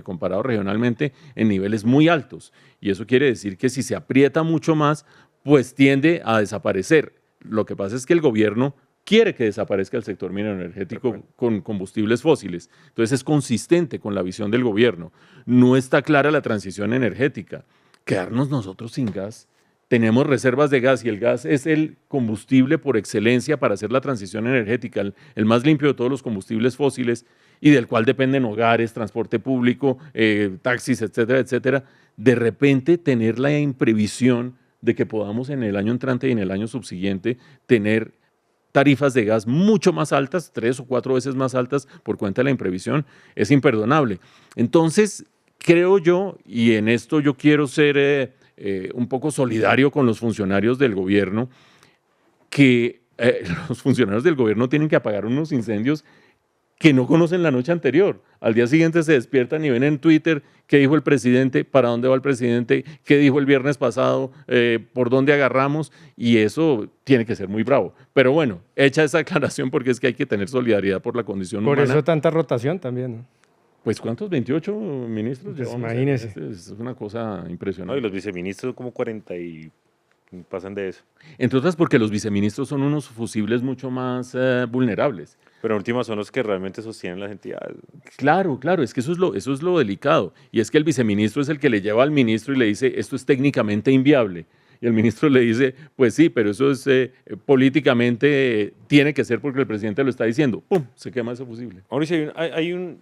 comparado regionalmente, en niveles muy altos. Y eso quiere decir que si se aprieta mucho más, pues tiende a desaparecer. Lo que pasa es que el gobierno quiere que desaparezca el sector minero energético con combustibles fósiles. Entonces es consistente con la visión del gobierno. No está clara la transición energética. Quedarnos nosotros sin gas. Tenemos reservas de gas y el gas es el combustible por excelencia para hacer la transición energética, el más limpio de todos los combustibles fósiles y del cual dependen hogares, transporte público, taxis, etcétera, etcétera. De repente tener la imprevisión de que podamos en el año entrante y en el año subsiguiente tener tarifas de gas mucho más altas, 3 o 4 veces más altas por cuenta de la imprevisión, es imperdonable. Entonces, creo yo, y en esto yo quiero ser un poco solidario con los funcionarios del gobierno, que los funcionarios del gobierno tienen que apagar unos incendios que no conocen la noche anterior. Al día siguiente se despiertan y ven en Twitter qué dijo el presidente, para dónde va el presidente, qué dijo el viernes pasado, por dónde agarramos, y eso tiene que ser muy bravo. Pero bueno, hecha esa aclaración, porque es que hay que tener solidaridad por la condición humana. Por eso tanta rotación también, ¿no? Pues ¿cuántos? 28 ministros Pues llevamos. imagínese. Es una cosa No, impresionante. y los viceministros como 40 y pasan de eso. Entre otras porque los viceministros son unos fusibles mucho más vulnerables. Pero en última son los que realmente sostienen las entidades. Claro, es que eso es lo delicado. Y es que el viceministro es el que le lleva al ministro y le dice, esto es técnicamente inviable. Y el ministro le dice, pues sí, pero eso es políticamente, tiene que ser porque el presidente lo está diciendo. ¡Pum! Se quema ese fusible. Mauricio,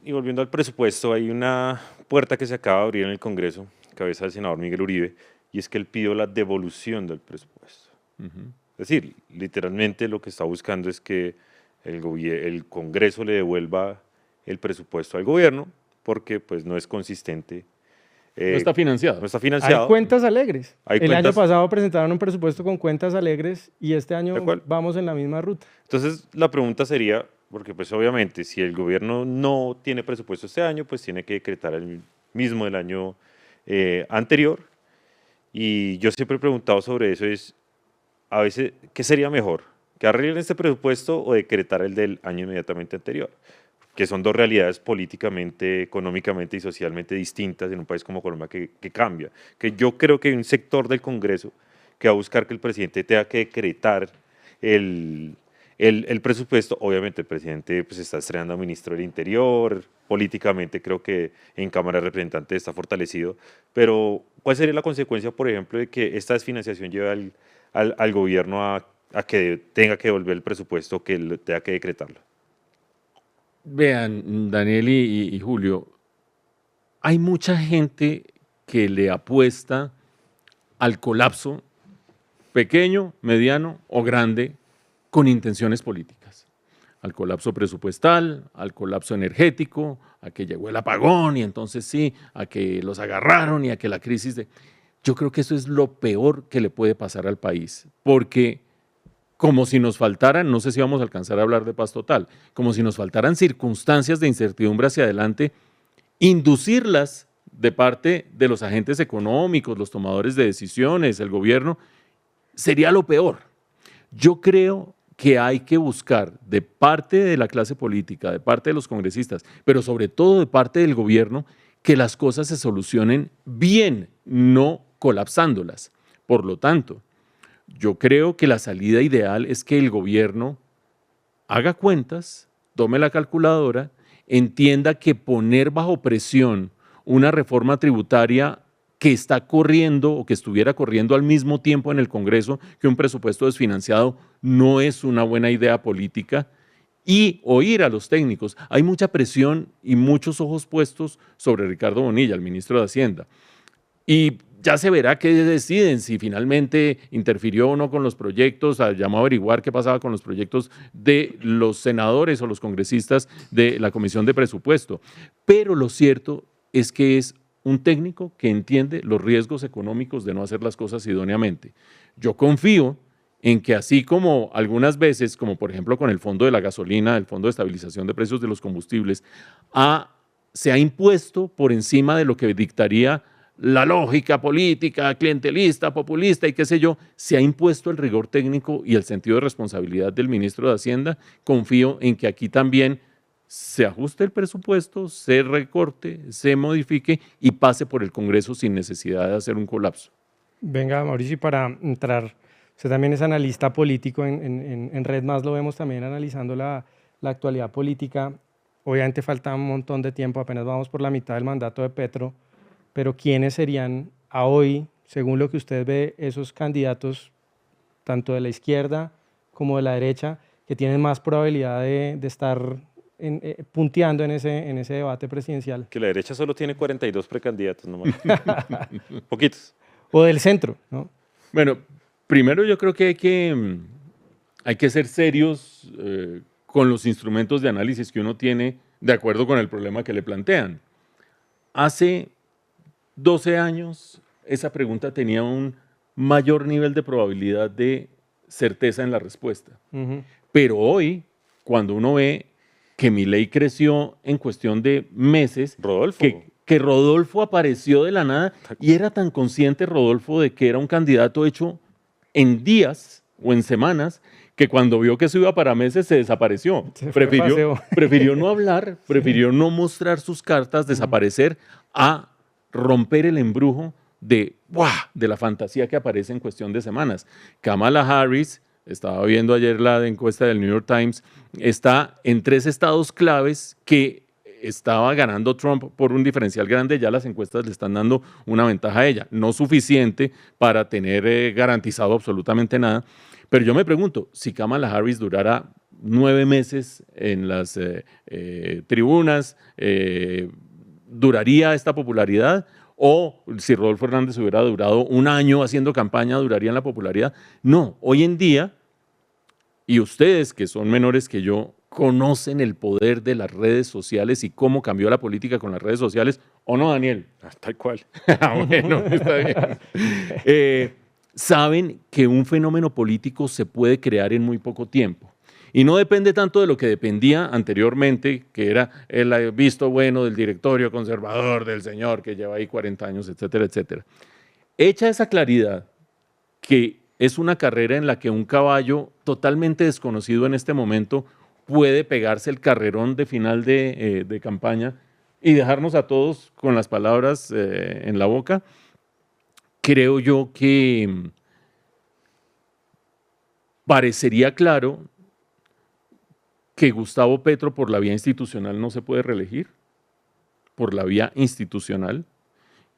y volviendo al presupuesto, hay una puerta que se acaba de abrir en el Congreso, cabeza del senador Miguel Uribe, y es que él pidió la devolución del presupuesto. Es decir, literalmente lo que está buscando es que el Congreso le devuelva el presupuesto al gobierno, porque pues no es consistente. No está financiado. No está financiado. Hay cuentas alegres. Hay el año cuentas- pasado presentaron un presupuesto con cuentas alegres y este año ¿De acuerdo? vamos en la misma ruta. Entonces, la pregunta sería, porque pues obviamente si el gobierno no tiene presupuesto este año, pues tiene que decretar el mismo del año anterior. Y yo siempre he preguntado sobre eso, es a veces, ¿qué sería mejor? ¿Que arreglen este presupuesto o decretar el del año inmediatamente anterior? Que son dos realidades políticamente, económicamente y socialmente distintas en un país como Colombia que cambia. Que yo creo que hay un sector del Congreso que va a buscar que el presidente tenga que decretar el presupuesto. Obviamente el presidente pues, está estrenando a ministro del Interior, políticamente creo que en Cámara de Representantes está fortalecido, pero ¿cuál sería la consecuencia, por ejemplo, de que esta desfinanciación lleve al gobierno a que tenga que devolver el presupuesto, que él tenga que decretarlo? Vean, Daniel y Julio, hay mucha gente que le apuesta al colapso pequeño, mediano o grande con intenciones políticas. Al colapso presupuestal, al colapso energético, a que llegó el apagón y entonces sí, a que los agarraron y a que la crisis de... Yo creo que eso es lo peor que le puede pasar al país, porque como si nos faltaran, no sé si vamos a alcanzar a hablar de paz total, como si nos faltaran circunstancias de incertidumbre hacia adelante, inducirlas de parte de los agentes económicos, los tomadores de decisiones, el gobierno, sería lo peor. Yo creo que hay que buscar de parte de la clase política, de parte de los congresistas, pero sobre todo de parte del gobierno, que las cosas se solucionen bien, no colapsándolas. Por lo tanto, yo creo que la salida ideal es que el gobierno haga cuentas, tome la calculadora, entienda que poner bajo presión una reforma tributaria que está corriendo o que estuviera corriendo al mismo tiempo en el Congreso que un presupuesto desfinanciado no es una buena idea política, y oír a los técnicos. Hay mucha presión y muchos ojos puestos sobre Ricardo Bonilla, el ministro de Hacienda. Y ya se verá qué deciden, si finalmente interfirió o no con los proyectos, llamó a averiguar qué pasaba con los proyectos de los senadores o los congresistas de la Comisión de Presupuesto. Pero lo cierto es que es un técnico que entiende los riesgos económicos de no hacer las cosas idóneamente. Yo confío en que así como algunas veces, como por ejemplo con el fondo de la gasolina, el fondo de estabilización de precios de los combustibles, se ha impuesto por encima de lo que dictaría la lógica política, clientelista, populista y qué sé yo, se ha impuesto el rigor técnico y el sentido de responsabilidad del ministro de Hacienda. Confío en que aquí también se ajuste el presupuesto, se recorte, se modifique y pase por el Congreso sin necesidad de hacer un colapso. Venga, Mauricio, y para entrar, usted también es analista político, en Red Más lo vemos también analizando la actualidad política. Obviamente falta un montón de tiempo, apenas vamos por la mitad del mandato de Petro, pero ¿quiénes serían a hoy, según lo que usted ve, esos candidatos, tanto de la izquierda como de la derecha, que tienen más probabilidad de estar punteando en ese debate presidencial? Que la derecha solo tiene 42 precandidatos nomás. Poquitos. O del centro, ¿no? Bueno, primero yo creo que hay que ser serios con los instrumentos de análisis que uno tiene de acuerdo con el problema que le plantean. Hace 12 años esa pregunta tenía un mayor nivel de probabilidad de certeza en la respuesta. Pero hoy, cuando uno ve que Milei creció en cuestión de meses, Rodolfo. que Rodolfo apareció de la nada y era tan consciente Rodolfo de que era un candidato hecho en días o en semanas que cuando vio que eso iba para meses se desapareció. Prefirió no hablar, prefirió no mostrar sus cartas, desaparecer, a romper el embrujo de la fantasía que aparece en cuestión de semanas. Kamala Harris, estaba viendo ayer la encuesta del New York Times, está en 3 estados claves que estaba ganando Trump por un diferencial grande. Ya las encuestas le están dando una ventaja a ella, no suficiente para tener garantizado absolutamente nada. Pero yo me pregunto, si Kamala Harris durara 9 meses en las tribunas, ¿duraría esta popularidad? O si Rodolfo Hernández hubiera durado 1 año haciendo campaña, ¿duraría en la popularidad? No, hoy en día, y ustedes que son menores que yo, conocen el poder de las redes sociales y cómo cambió la política con las redes sociales, ¿o no, Daniel? Tal cual. Bueno, está bien. Saben que un fenómeno político se puede crear en muy poco tiempo. Y no depende tanto de lo que dependía anteriormente, que era el visto bueno del directorio conservador, del señor que lleva ahí 40 años, etcétera, etcétera. Hecha esa claridad, que es una carrera en la que un caballo totalmente desconocido en este momento puede pegarse el carrerón de final de campaña y dejarnos a todos con las palabras en la boca, creo yo que parecería claro que Gustavo Petro por la vía institucional no se puede reelegir, por la vía institucional.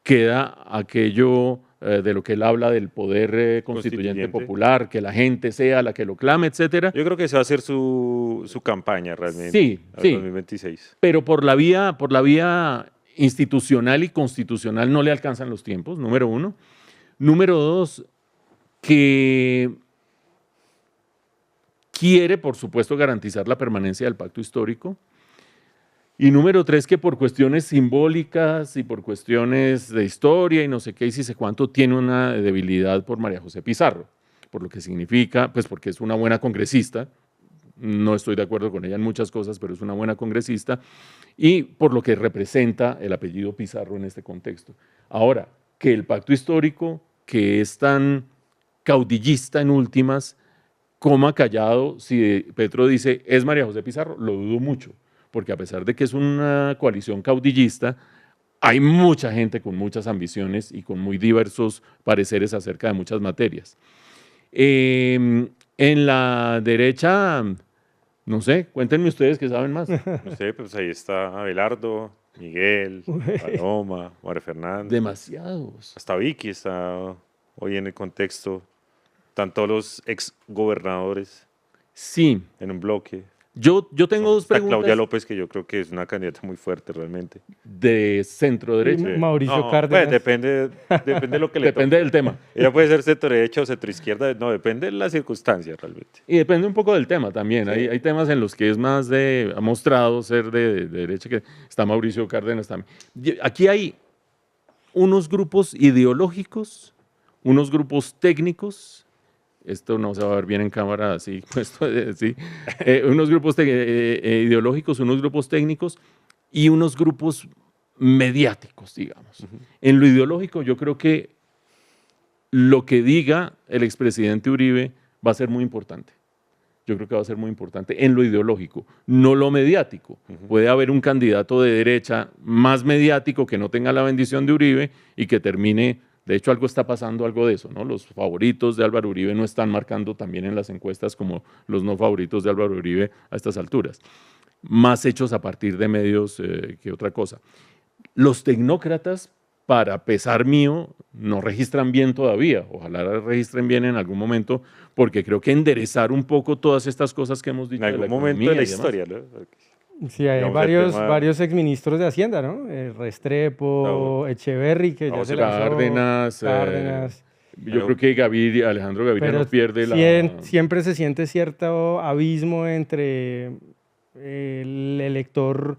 Queda aquello de lo que él habla del poder constituyente popular, que la gente sea la que lo clame, etcétera. Yo creo que esa va a ser su campaña realmente. Sí, sí. 2026. Pero por la vía institucional y constitucional no le alcanzan los tiempos, número 1. Número 2, que quiere, por supuesto, garantizar la permanencia del pacto histórico. Y número 3, que por cuestiones simbólicas y por cuestiones de historia y no sé qué y si sé cuánto, tiene una debilidad por María José Pizarro, por lo que significa, pues porque es una buena congresista, no estoy de acuerdo con ella en muchas cosas, pero es una buena congresista, y por lo que representa el apellido Pizarro en este contexto. Ahora, que el pacto histórico, que es tan caudillista en últimas, coma callado si Petro dice es María José Pizarro, lo dudo mucho, porque a pesar de que es una coalición caudillista, hay mucha gente con muchas ambiciones y con muy diversos pareceres acerca de muchas materias. En la derecha, no sé, cuéntenme ustedes que saben más. No sé, pues ahí está Abelardo, Miguel, Paloma, María Fernández. Demasiados. Hasta Vicky está hoy en el contexto. Están todos los ex gobernadores Sí, en un bloque. yo tengo dos Está preguntas Claudia López, que yo creo que es una candidata muy fuerte realmente. de centro derecha. Y Mauricio No, Cárdenas. pues, depende de lo que le Depende toque. del tema. Ella puede ser centro derecha o centro izquierda. No, depende de las circunstancias realmente. Y depende un poco del tema también. Sí. Hay temas en los que es más ha mostrado ser de derecha, que está Mauricio Cárdenas también. Aquí hay unos grupos ideológicos, unos grupos técnicos. Esto no se va a ver bien en cámara así puesto, sí. Unos grupos ideológicos, unos grupos técnicos y unos grupos mediáticos, digamos. En lo ideológico, yo creo que lo que diga el expresidente Uribe va a ser muy importante. Yo creo que va a ser muy importante en lo ideológico, no lo mediático. Puede haber un candidato de derecha más mediático que no tenga la bendición de Uribe y que termine. De hecho, algo está pasando, algo de eso, ¿no? Los favoritos de Álvaro Uribe no están marcando también en las encuestas como los no favoritos de Álvaro Uribe a estas alturas. Más hechos a partir de medios que otra cosa. Los tecnócratas, para pesar mío, no registran bien todavía. Ojalá registren bien en algún momento, porque creo que enderezar un poco todas estas cosas que hemos dicho En de la algún momento de la economía y demás. historia, ¿no? Sí, hay Digamos, el tema- varios exministros de Hacienda, ¿no? Restrepo, Echeverry, que ya Vamos se a lanzó, Cárdenas, Cárdenas. Yo creo que Alejandro Gaviria Pero no pierde siempre se siente cierto abismo entre el elector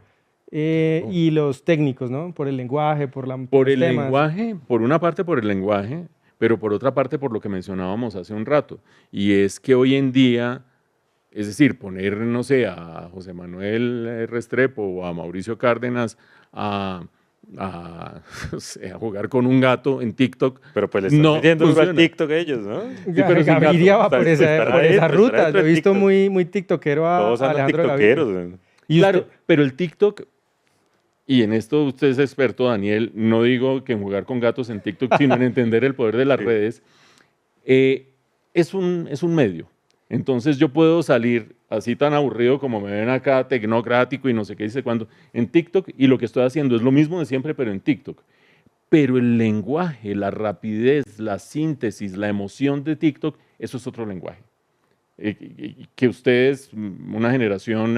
y los técnicos, ¿no? Por el lenguaje, por Por los el temas. lenguaje, por una parte por el lenguaje, pero por otra parte por lo que mencionábamos hace un rato, y es que hoy en día, es decir, poner, no sé, a José Manuel Restrepo o a Mauricio Cárdenas no sé, a jugar con un gato en TikTok, Pero pues le están no metiendo duro al funciona. TikTok a ellos, ¿no? pero sin Gaviria va gato. por Estará esa dentro, ruta. estará Yo he visto dentro de muy tiktokero a Todos andan Alejandro Gaviria. tiktokeros. ¿no? Y Claro, usted- pero el TikTok, y en esto usted es experto, Daniel, no digo que en jugar con gatos en TikTok, sino en entender el poder de las Sí. redes, es un medio. Entonces yo puedo salir así tan aburrido como me ven acá, tecnocrático y no sé qué dice cuándo, en TikTok, y lo que estoy haciendo es lo mismo de siempre, pero en TikTok. Pero el lenguaje, la rapidez, la síntesis, la emoción de TikTok, eso es otro lenguaje. Que ustedes, una generación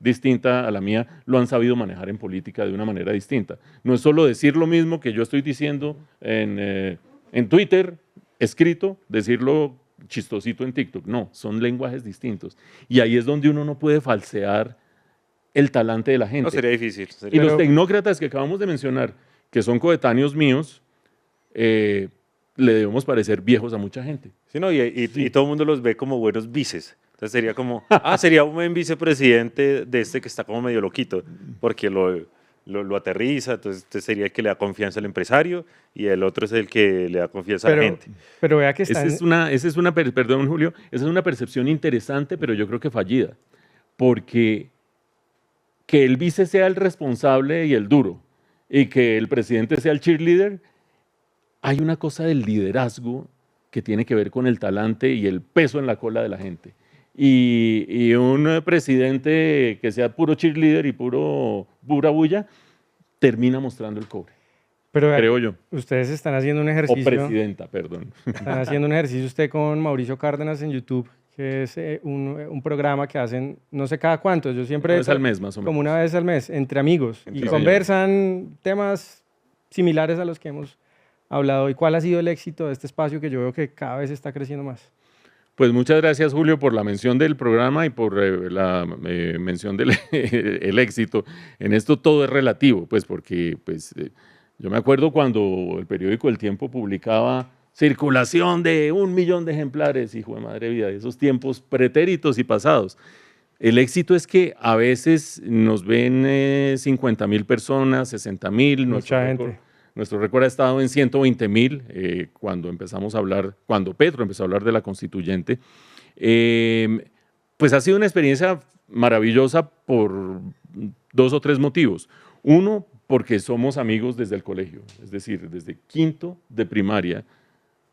distinta a la mía, lo han sabido manejar en política de una manera distinta. No es solo decir lo mismo que yo estoy diciendo en Twitter, escrito, decirlo chistosito en TikTok. No, son lenguajes distintos. Y ahí es donde uno no puede falsear el talante de la gente. No, sería difícil. Y los Pero- tecnócratas que acabamos de mencionar, que son coetáneos míos, le debemos parecer viejos a mucha gente. Sí, no, y todo el mundo los ve como buenos vices. Entonces sería como, sería un buen vicepresidente de este que está como medio loquito, porque lo aterriza, entonces este sería el que le da confianza al empresario y el otro es el que le da confianza a la gente. pero vea que Esa están... es una, perdón Julio, esa es una percepción interesante, pero yo creo que fallida, porque que el vice sea el responsable y el duro, y que el presidente sea el cheerleader, hay una cosa del liderazgo que tiene que ver con el talante y el peso en la cola de la gente. Y un presidente que sea puro cheerleader y pura bulla, termina mostrando el cobre, Pero vea, creo yo. ustedes están haciendo un O ejercicio. presidenta, perdón. Están haciendo un ejercicio usted con Mauricio Cárdenas en YouTube, que es un programa que hacen no sé cada cuánto. Yo siempre Una vez al mes, más o menos. como una vez al mes, entre amigos, y Entre conversan temas similares a los que hemos hablado. ¿Y cuál ha sido el éxito de este espacio que yo veo que cada vez está creciendo más? Pues muchas gracias, Julio, por la mención del programa y por la mención del el éxito. En esto todo es relativo, pues porque yo me acuerdo cuando el periódico El Tiempo publicaba circulación de 1 millón de ejemplares, hijo de madre vida, de esos tiempos pretéritos y pasados. El éxito es que a veces nos ven 50.000 personas, 60.000. Mucha gente. Nuestro récord ha estado en 120.000 cuando Petro empezó a hablar de la constituyente. Pues ha sido una experiencia maravillosa por 2 o 3 motivos. Uno, porque somos amigos desde el colegio, es decir, desde quinto de primaria,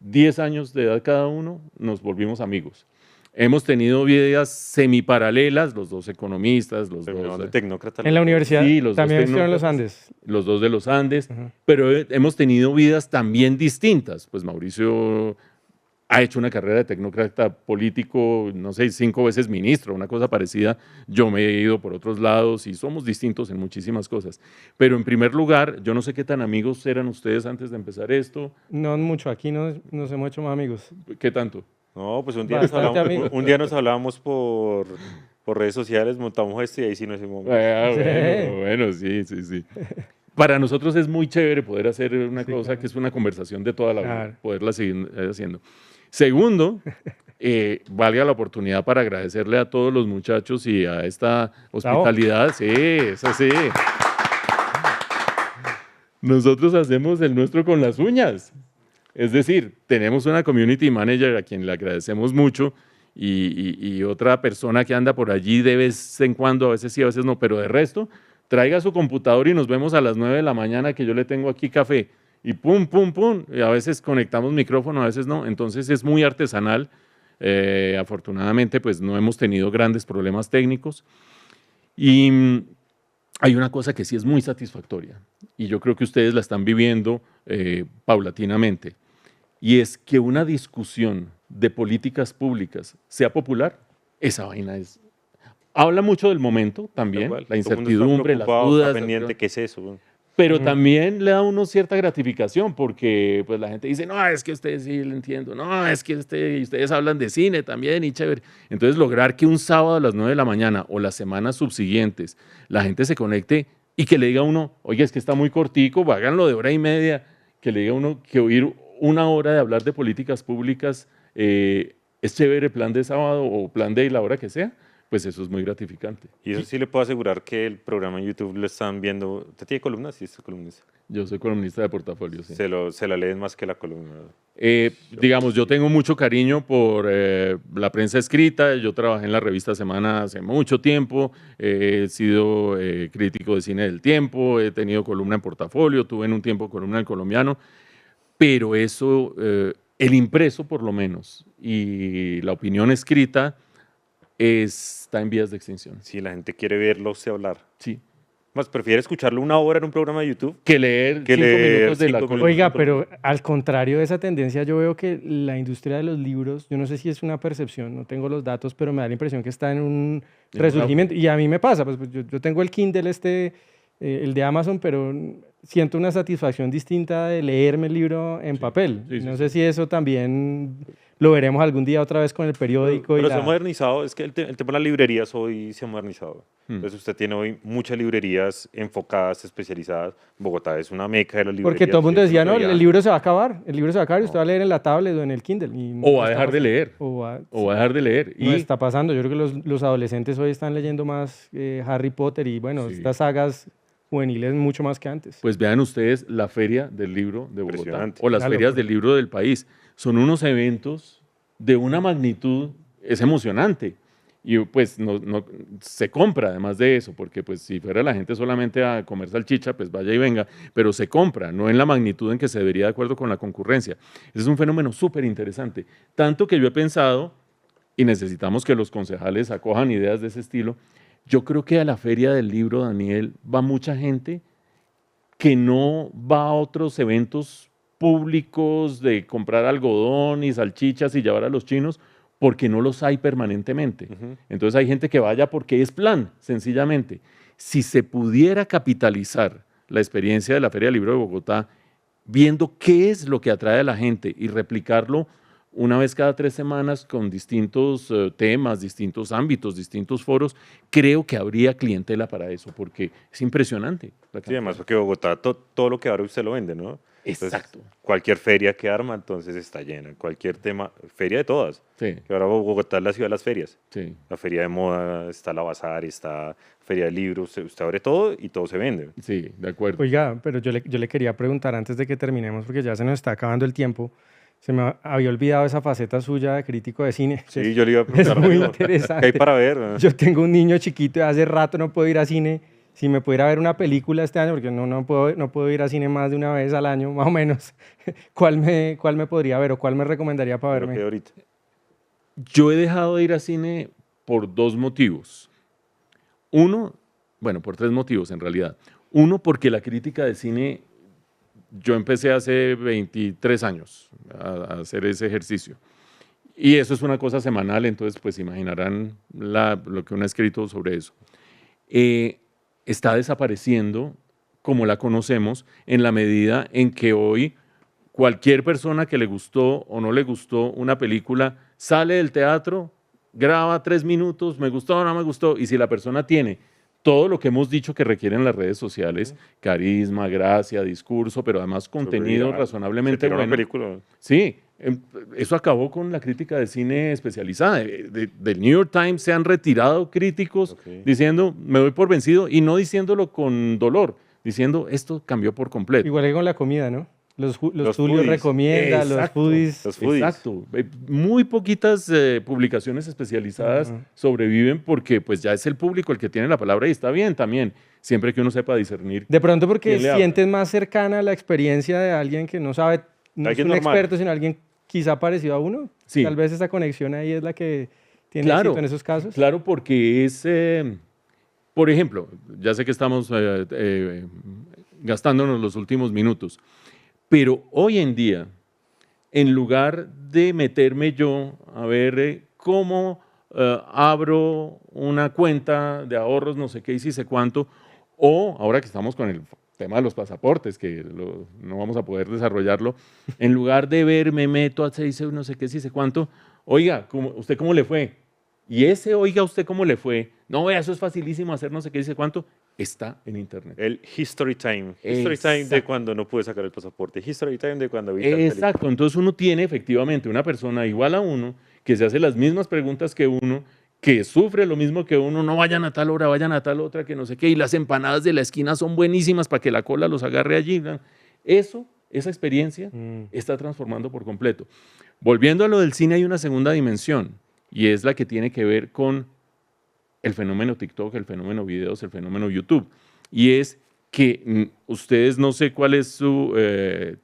10 años de edad cada uno, nos volvimos amigos. Hemos tenido vidas semiparalelas, los 2 economistas, los Terminaron de 2... tecnócrata. En la universidad Sí, los dos también estuvieron en los tecnócratas. Andes. Los 2 de los Andes, pero hemos tenido vidas también distintas. Pues Mauricio ha hecho una carrera de tecnócrata político, no sé, 5 veces ministro, una cosa parecida. Yo me he ido por otros lados y somos distintos en muchísimas cosas. Pero en primer lugar, yo no sé qué tan amigos eran ustedes antes de empezar esto. No mucho, aquí nos hemos hecho más amigos. ¿Qué tanto? No, pues un día, Bastante amigos. un día nos hablábamos por redes sociales, montamos esto y ahí sí nos hicimos. Bueno, sí. Para nosotros es muy chévere poder hacer una cosa claro. que es una conversación de toda la vida, Claro. poderla seguir haciendo. Segundo, valga la oportunidad para agradecerle a todos los muchachos y a esta hospitalidad. Sí, eso sí. Nosotros hacemos el nuestro con las uñas. Es decir, tenemos una community manager a quien le agradecemos mucho y otra persona que anda por allí de vez en cuando, a veces sí, a veces no, pero de resto, traiga su computador y nos vemos a las 9 de la mañana que yo le tengo aquí café y pum, y a veces conectamos micrófono, a veces no, entonces es muy artesanal. Afortunadamente, pues no hemos tenido grandes problemas técnicos y hay una cosa que sí es muy satisfactoria y yo creo que ustedes la están viviendo paulatinamente, y es que una discusión de políticas públicas sea popular. Esa vaina habla mucho del momento también, la incertidumbre, las dudas, pendiente, ¿qué es eso? pero también le da a uno cierta gratificación porque pues la gente dice, no, es que ustedes sí lo entiendo, no, es que ustedes hablan de cine también y chévere. Entonces lograr que un sábado a las 9 de la mañana o las semanas subsiguientes la gente se conecte y que le diga a uno, oye, es que está muy cortico, háganlo de 1 hora y media, que le diga a uno que oír 1 hora de hablar de políticas públicas es chévere, plan de sábado o plan de la hora que sea, pues eso es muy gratificante. Y eso sí le puedo asegurar que el programa en YouTube lo están viendo. ¿Usted tiene columnas? Sí, es columnista. Yo soy columnista de Portafolio, sí. Se la leen más que la columna. Digamos, yo tengo mucho cariño por la prensa escrita. Yo trabajé en la revista Semana hace mucho tiempo. He sido crítico de cine del Tiempo. He tenido columna en Portafolio. Tuve en un tiempo columna en El Colombiano. Pero eso, el impreso por lo menos, y la opinión escrita está en vías de extinción. Sí, la gente quiere verlo usted hablar. Sí. Más prefiere escucharlo 1 hora en un programa de YouTube Que leer 5 minutos de la 5 columna. minutos. Oiga, pero al contrario de esa tendencia, yo veo que la industria de los libros, yo no sé si es una percepción, no tengo los datos, pero me da la impresión que está en un resurgimiento. Y a mí me pasa, pues yo tengo el Kindle el de Amazon, pero siento una satisfacción distinta de leerme el libro en papel. sí, No sí. sé si eso también lo veremos algún día otra vez con el periódico. Pero y se ha modernizado, es que el tema de las librerías hoy se ha modernizado. Entonces usted tiene hoy muchas librerías enfocadas, especializadas. Bogotá es una meca de las librerías. Porque todo el mundo decía, no, Incluso el libro se va a acabar, y usted va a leer en la tablet o en el Kindle. Y no O va a está dejar de pasando. leer. O va a dejar de leer. No está pasando. Yo creo que los adolescentes hoy están leyendo más Harry Potter y, bueno, Sí. estas sagas juveniles mucho más que antes. Pues vean ustedes la Feria del Libro de Bogotá Impresionante. o las Una ferias locura. del libro del país. Son unos eventos de una magnitud, es emocionante. Y pues se compra además de eso, porque pues si fuera la gente solamente a comer salchicha, pues vaya y venga, pero se compra, no en la magnitud en que se debería de acuerdo con la concurrencia. Ese es un fenómeno súper interesante. Tanto que yo he pensado, y necesitamos que los concejales acojan ideas de ese estilo, yo creo que a la Feria del Libro, Daniel, va mucha gente que no va a otros eventos públicos de comprar algodón y salchichas y llevar a los chinos porque no los hay permanentemente. Entonces hay gente que vaya porque es plan, sencillamente. Si se pudiera capitalizar la experiencia de la Feria del Libro de Bogotá, viendo qué es lo que atrae a la gente y replicarlo una vez cada 3 semanas con distintos temas, distintos ámbitos, distintos foros, creo que habría clientela para eso, porque es impresionante. Sí, además porque Bogotá todo lo que ahora usted lo vende, ¿no? Exacto. Cualquier feria que arma, entonces está llena. Cualquier tema, feria de todas. Sí, Que ahora Bogotá es la ciudad de las ferias. sí. La feria de moda, está la bazar, está feria de libros. Usted abre todo y todo se vende. Sí, de acuerdo. Oiga, pero yo le quería preguntar antes de que terminemos, porque ya se nos está acabando el tiempo. Se me había olvidado esa faceta suya de crítico de cine. Sí, yo le iba a Es preguntar muy algo. interesante. ¿Qué hay para ver? Yo tengo un niño chiquito y hace rato no puedo ir a cine. Si me pudiera ver una película este año, porque no puedo ir a cine más de una vez al año, más o menos, ¿cuál me podría ver o cuál me recomendaría para Pero que verme? ahorita. Yo he dejado de ir a cine por dos motivos. Uno, bueno, por tres motivos en realidad. Uno, porque la crítica de cine, yo empecé hace 23 años a hacer ese ejercicio. Y eso es una cosa semanal, entonces pues imaginarán lo que uno ha escrito sobre eso. Está desapareciendo como la conocemos en la medida en que hoy cualquier persona que le gustó o no le gustó una película sale del teatro, graba 3 minutos, me gustó o no me gustó, y si la persona tiene todo lo que hemos dicho que requieren las redes sociales, carisma, gracia, discurso, pero además contenido Se razonablemente tira una bueno. película. Sí, eso acabó con la crítica de cine especializada. Del New York Times se han retirado críticos Ok. diciendo, me doy por vencido, y no diciéndolo con dolor, diciendo, esto cambió por completo. Igual que con la comida, ¿no? Los Los Julio foodies. recomienda, los Exacto. foodies. Los foodies. Exacto. Muy poquitas publicaciones especializadas sobreviven porque pues ya es el público el que tiene la palabra y está bien también, siempre que uno sepa discernir. De pronto porque ¿Quién le habla? sientes más cercana la experiencia de alguien que no sabe, no es Alguien un normal. experto, sino alguien quizá parecido a uno. Sí. Tal vez esa conexión ahí es la que tiene Claro, éxito en esos casos. claro, porque es, por ejemplo, ya sé que estamos gastándonos los últimos minutos, pero hoy en día, en lugar de meterme yo a ver cómo abro una cuenta de ahorros, no sé qué y si sé cuánto, o ahora que estamos con el tema de los pasaportes, que no vamos a poder desarrollarlo, en lugar de ver, me meto a no sé qué, si sé cuánto, oiga, ¿usted cómo le fue? Y ese, oiga, ¿usted cómo le fue? No, vea, eso es facilísimo hacer no sé qué, dice cuánto, está en internet. El History Time. History Time de Exacto. cuando no pude sacar el pasaporte. History Time de cuando vi tal película. Exacto, entonces uno tiene efectivamente una persona igual a uno, que se hace las mismas preguntas que uno, que sufre lo mismo que uno, no vayan a tal hora, vayan a tal otra, que no sé qué, y las empanadas de la esquina son buenísimas para que la cola los agarre allí. ¿No? Esa experiencia está transformando por completo. Volviendo a lo del cine, hay una segunda dimensión, y es la que tiene que ver con el fenómeno TikTok, el fenómeno videos, el fenómeno YouTube. Y es que ustedes no sé cuál es su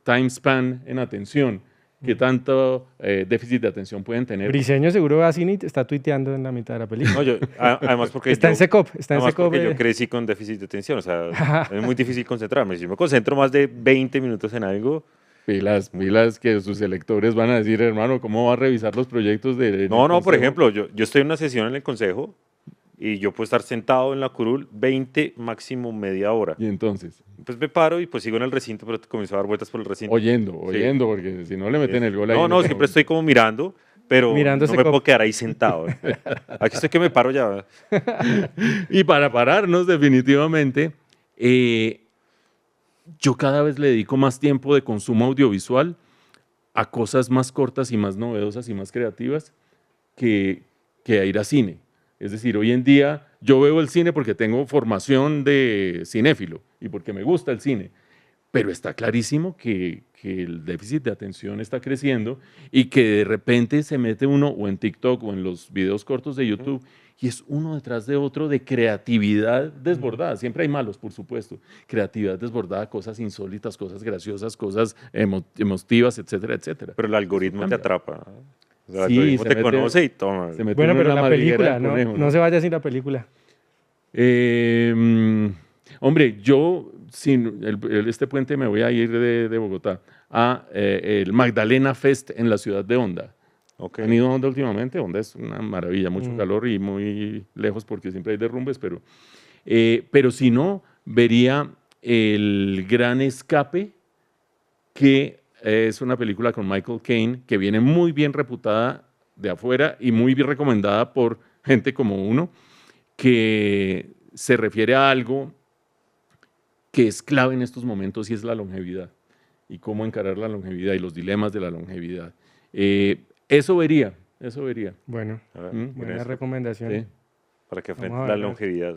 time span en atención, qué tanto déficit de atención pueden tener. Briseño seguro va a cine y te está tuiteando en la mitad de la película. No, además porque Está en Secop, está en además Secop. porque yo crecí con déficit de atención, o sea, es muy difícil concentrarme. Si yo me concentro más de 20 minutos en algo, Pilas que sus electores van a decir, hermano, ¿cómo va a revisar los proyectos de no, por consejo? ejemplo, yo estoy en una sesión en el consejo y yo puedo estar sentado en la curul 20, máximo media hora. Y entonces, Pues me paro y pues sigo en el recinto, pero comienzo a dar vueltas por el recinto. oyendo, Sí. porque si no le meten el gol ahí. No, siempre estoy como mirando, pero Mirando no me Secop. puedo quedar ahí sentado. Aquí estoy que me paro ya. Y para pararnos definitivamente, yo cada vez le dedico más tiempo de consumo audiovisual a cosas más cortas y más novedosas y más creativas que a ir a cine. Es decir, hoy en día yo veo el cine porque tengo formación de cinéfilo y porque me gusta el cine, pero está clarísimo que el déficit de atención está creciendo y que de repente se mete uno o en TikTok o en los videos cortos de YouTube y es uno detrás de otro de creatividad desbordada. Siempre hay malos, por supuesto. Creatividad desbordada, cosas insólitas, cosas graciosas, cosas emotivas, etcétera, etcétera. Pero el algoritmo te cambia. atrapa. O sea, el Sí, algoritmo se te mete- conoce y toma. Se mete Bueno, uno en pero la madriguera película, del no, conejo, no se vaya sin la película. Hombre, yo sin este puente me voy a ir de Bogotá a el Magdalena Fest en la ciudad de Honda. Ok. ¿Han ido a Honda últimamente? Honda es una maravilla, mucho calor y muy lejos porque siempre hay derrumbes, pero si no, vería El Gran Escape, que es una película con Michael Caine que viene muy bien reputada de afuera y muy bien recomendada por gente como uno, que se refiere a algo que es clave en estos momentos y es la longevidad. y cómo encarar la longevidad y los dilemas de la longevidad. Eso vería. Bueno, A ver, Mm, buena eso, recomendación. Sí. para que Vamos frente a la ver. longevidad.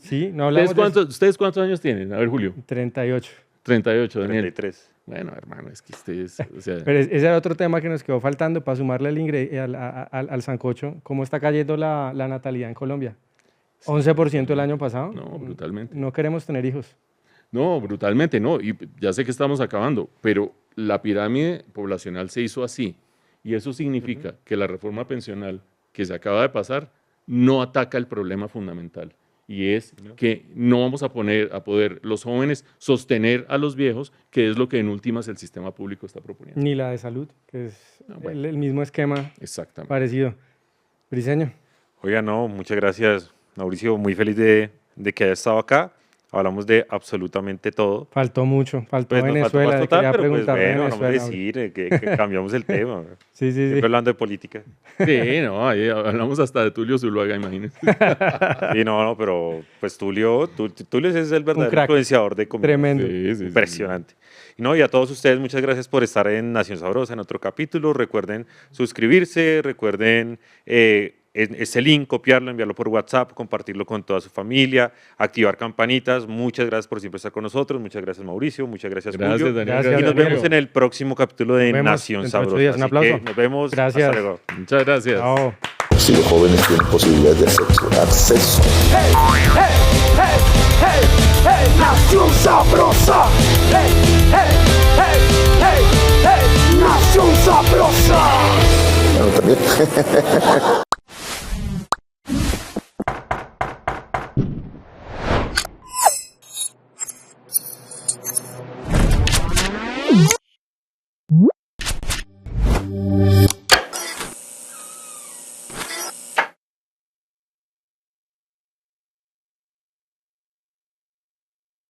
Sí, no hablamos ¿Ustedes cuántos años tienen? A ver, Julio. 38. 38, Daniel. 33. Bueno, hermano, es que ustedes, o sea, Pero ese era otro tema que nos quedó faltando para sumarle al sancocho. ¿Cómo está cayendo la natalidad en Colombia? 11% el año pasado. no, brutalmente. No queremos tener hijos. No, brutalmente no. Y ya sé que estamos acabando, pero la pirámide poblacional se hizo así. Y eso significa que la reforma pensional que se acaba de pasar no ataca el problema fundamental. Y es que no vamos a poder los jóvenes sostener a los viejos, que es lo que en últimas el sistema público está proponiendo. Ni la de salud, que es bueno. el mismo esquema Exactamente. parecido. Briseño. Oiga, no, muchas gracias, Mauricio. Muy feliz de que haya estado acá. Hablamos de absolutamente todo. Faltó mucho. Faltó Pues nos faltó Venezuela. más total, Quería pero pues preguntar de bueno, vamos a Venezuela. decir que cambiamos el tema. Sí, sí, sí. Siempre hablando de política. Sí, no, ahí hablamos hasta de Tulio Zuluaga, imagínense. Y no, pero pues Tulio es el verdadero crack. influenciador de comida. Tremendo. Sí, sí. Impresionante. Y no, y a todos ustedes, muchas gracias por estar en Nación Sabrosa, en otro capítulo. Recuerden suscribirse, recuerden ese link, copiarlo, enviarlo por WhatsApp, compartirlo con toda su familia, activar campanitas. Muchas gracias por siempre estar con nosotros. Muchas gracias, Mauricio. Muchas gracias, Gracias, Julio. Daniel. Gracias, Y nos Daniel. vemos en el próximo capítulo de Nos vemos Nación dentro de 8 Sabrosa. días. Un Así que aplauso. nos vemos. Gracias. Hasta luego. Muchas gracias. Chao. Si los jóvenes tienen posibilidades de acceso Hey, hey, hey, hey, hey, Nación Sabrosa. Hey, hey, hey, hey, hey, Nación Sabrosa. bueno, también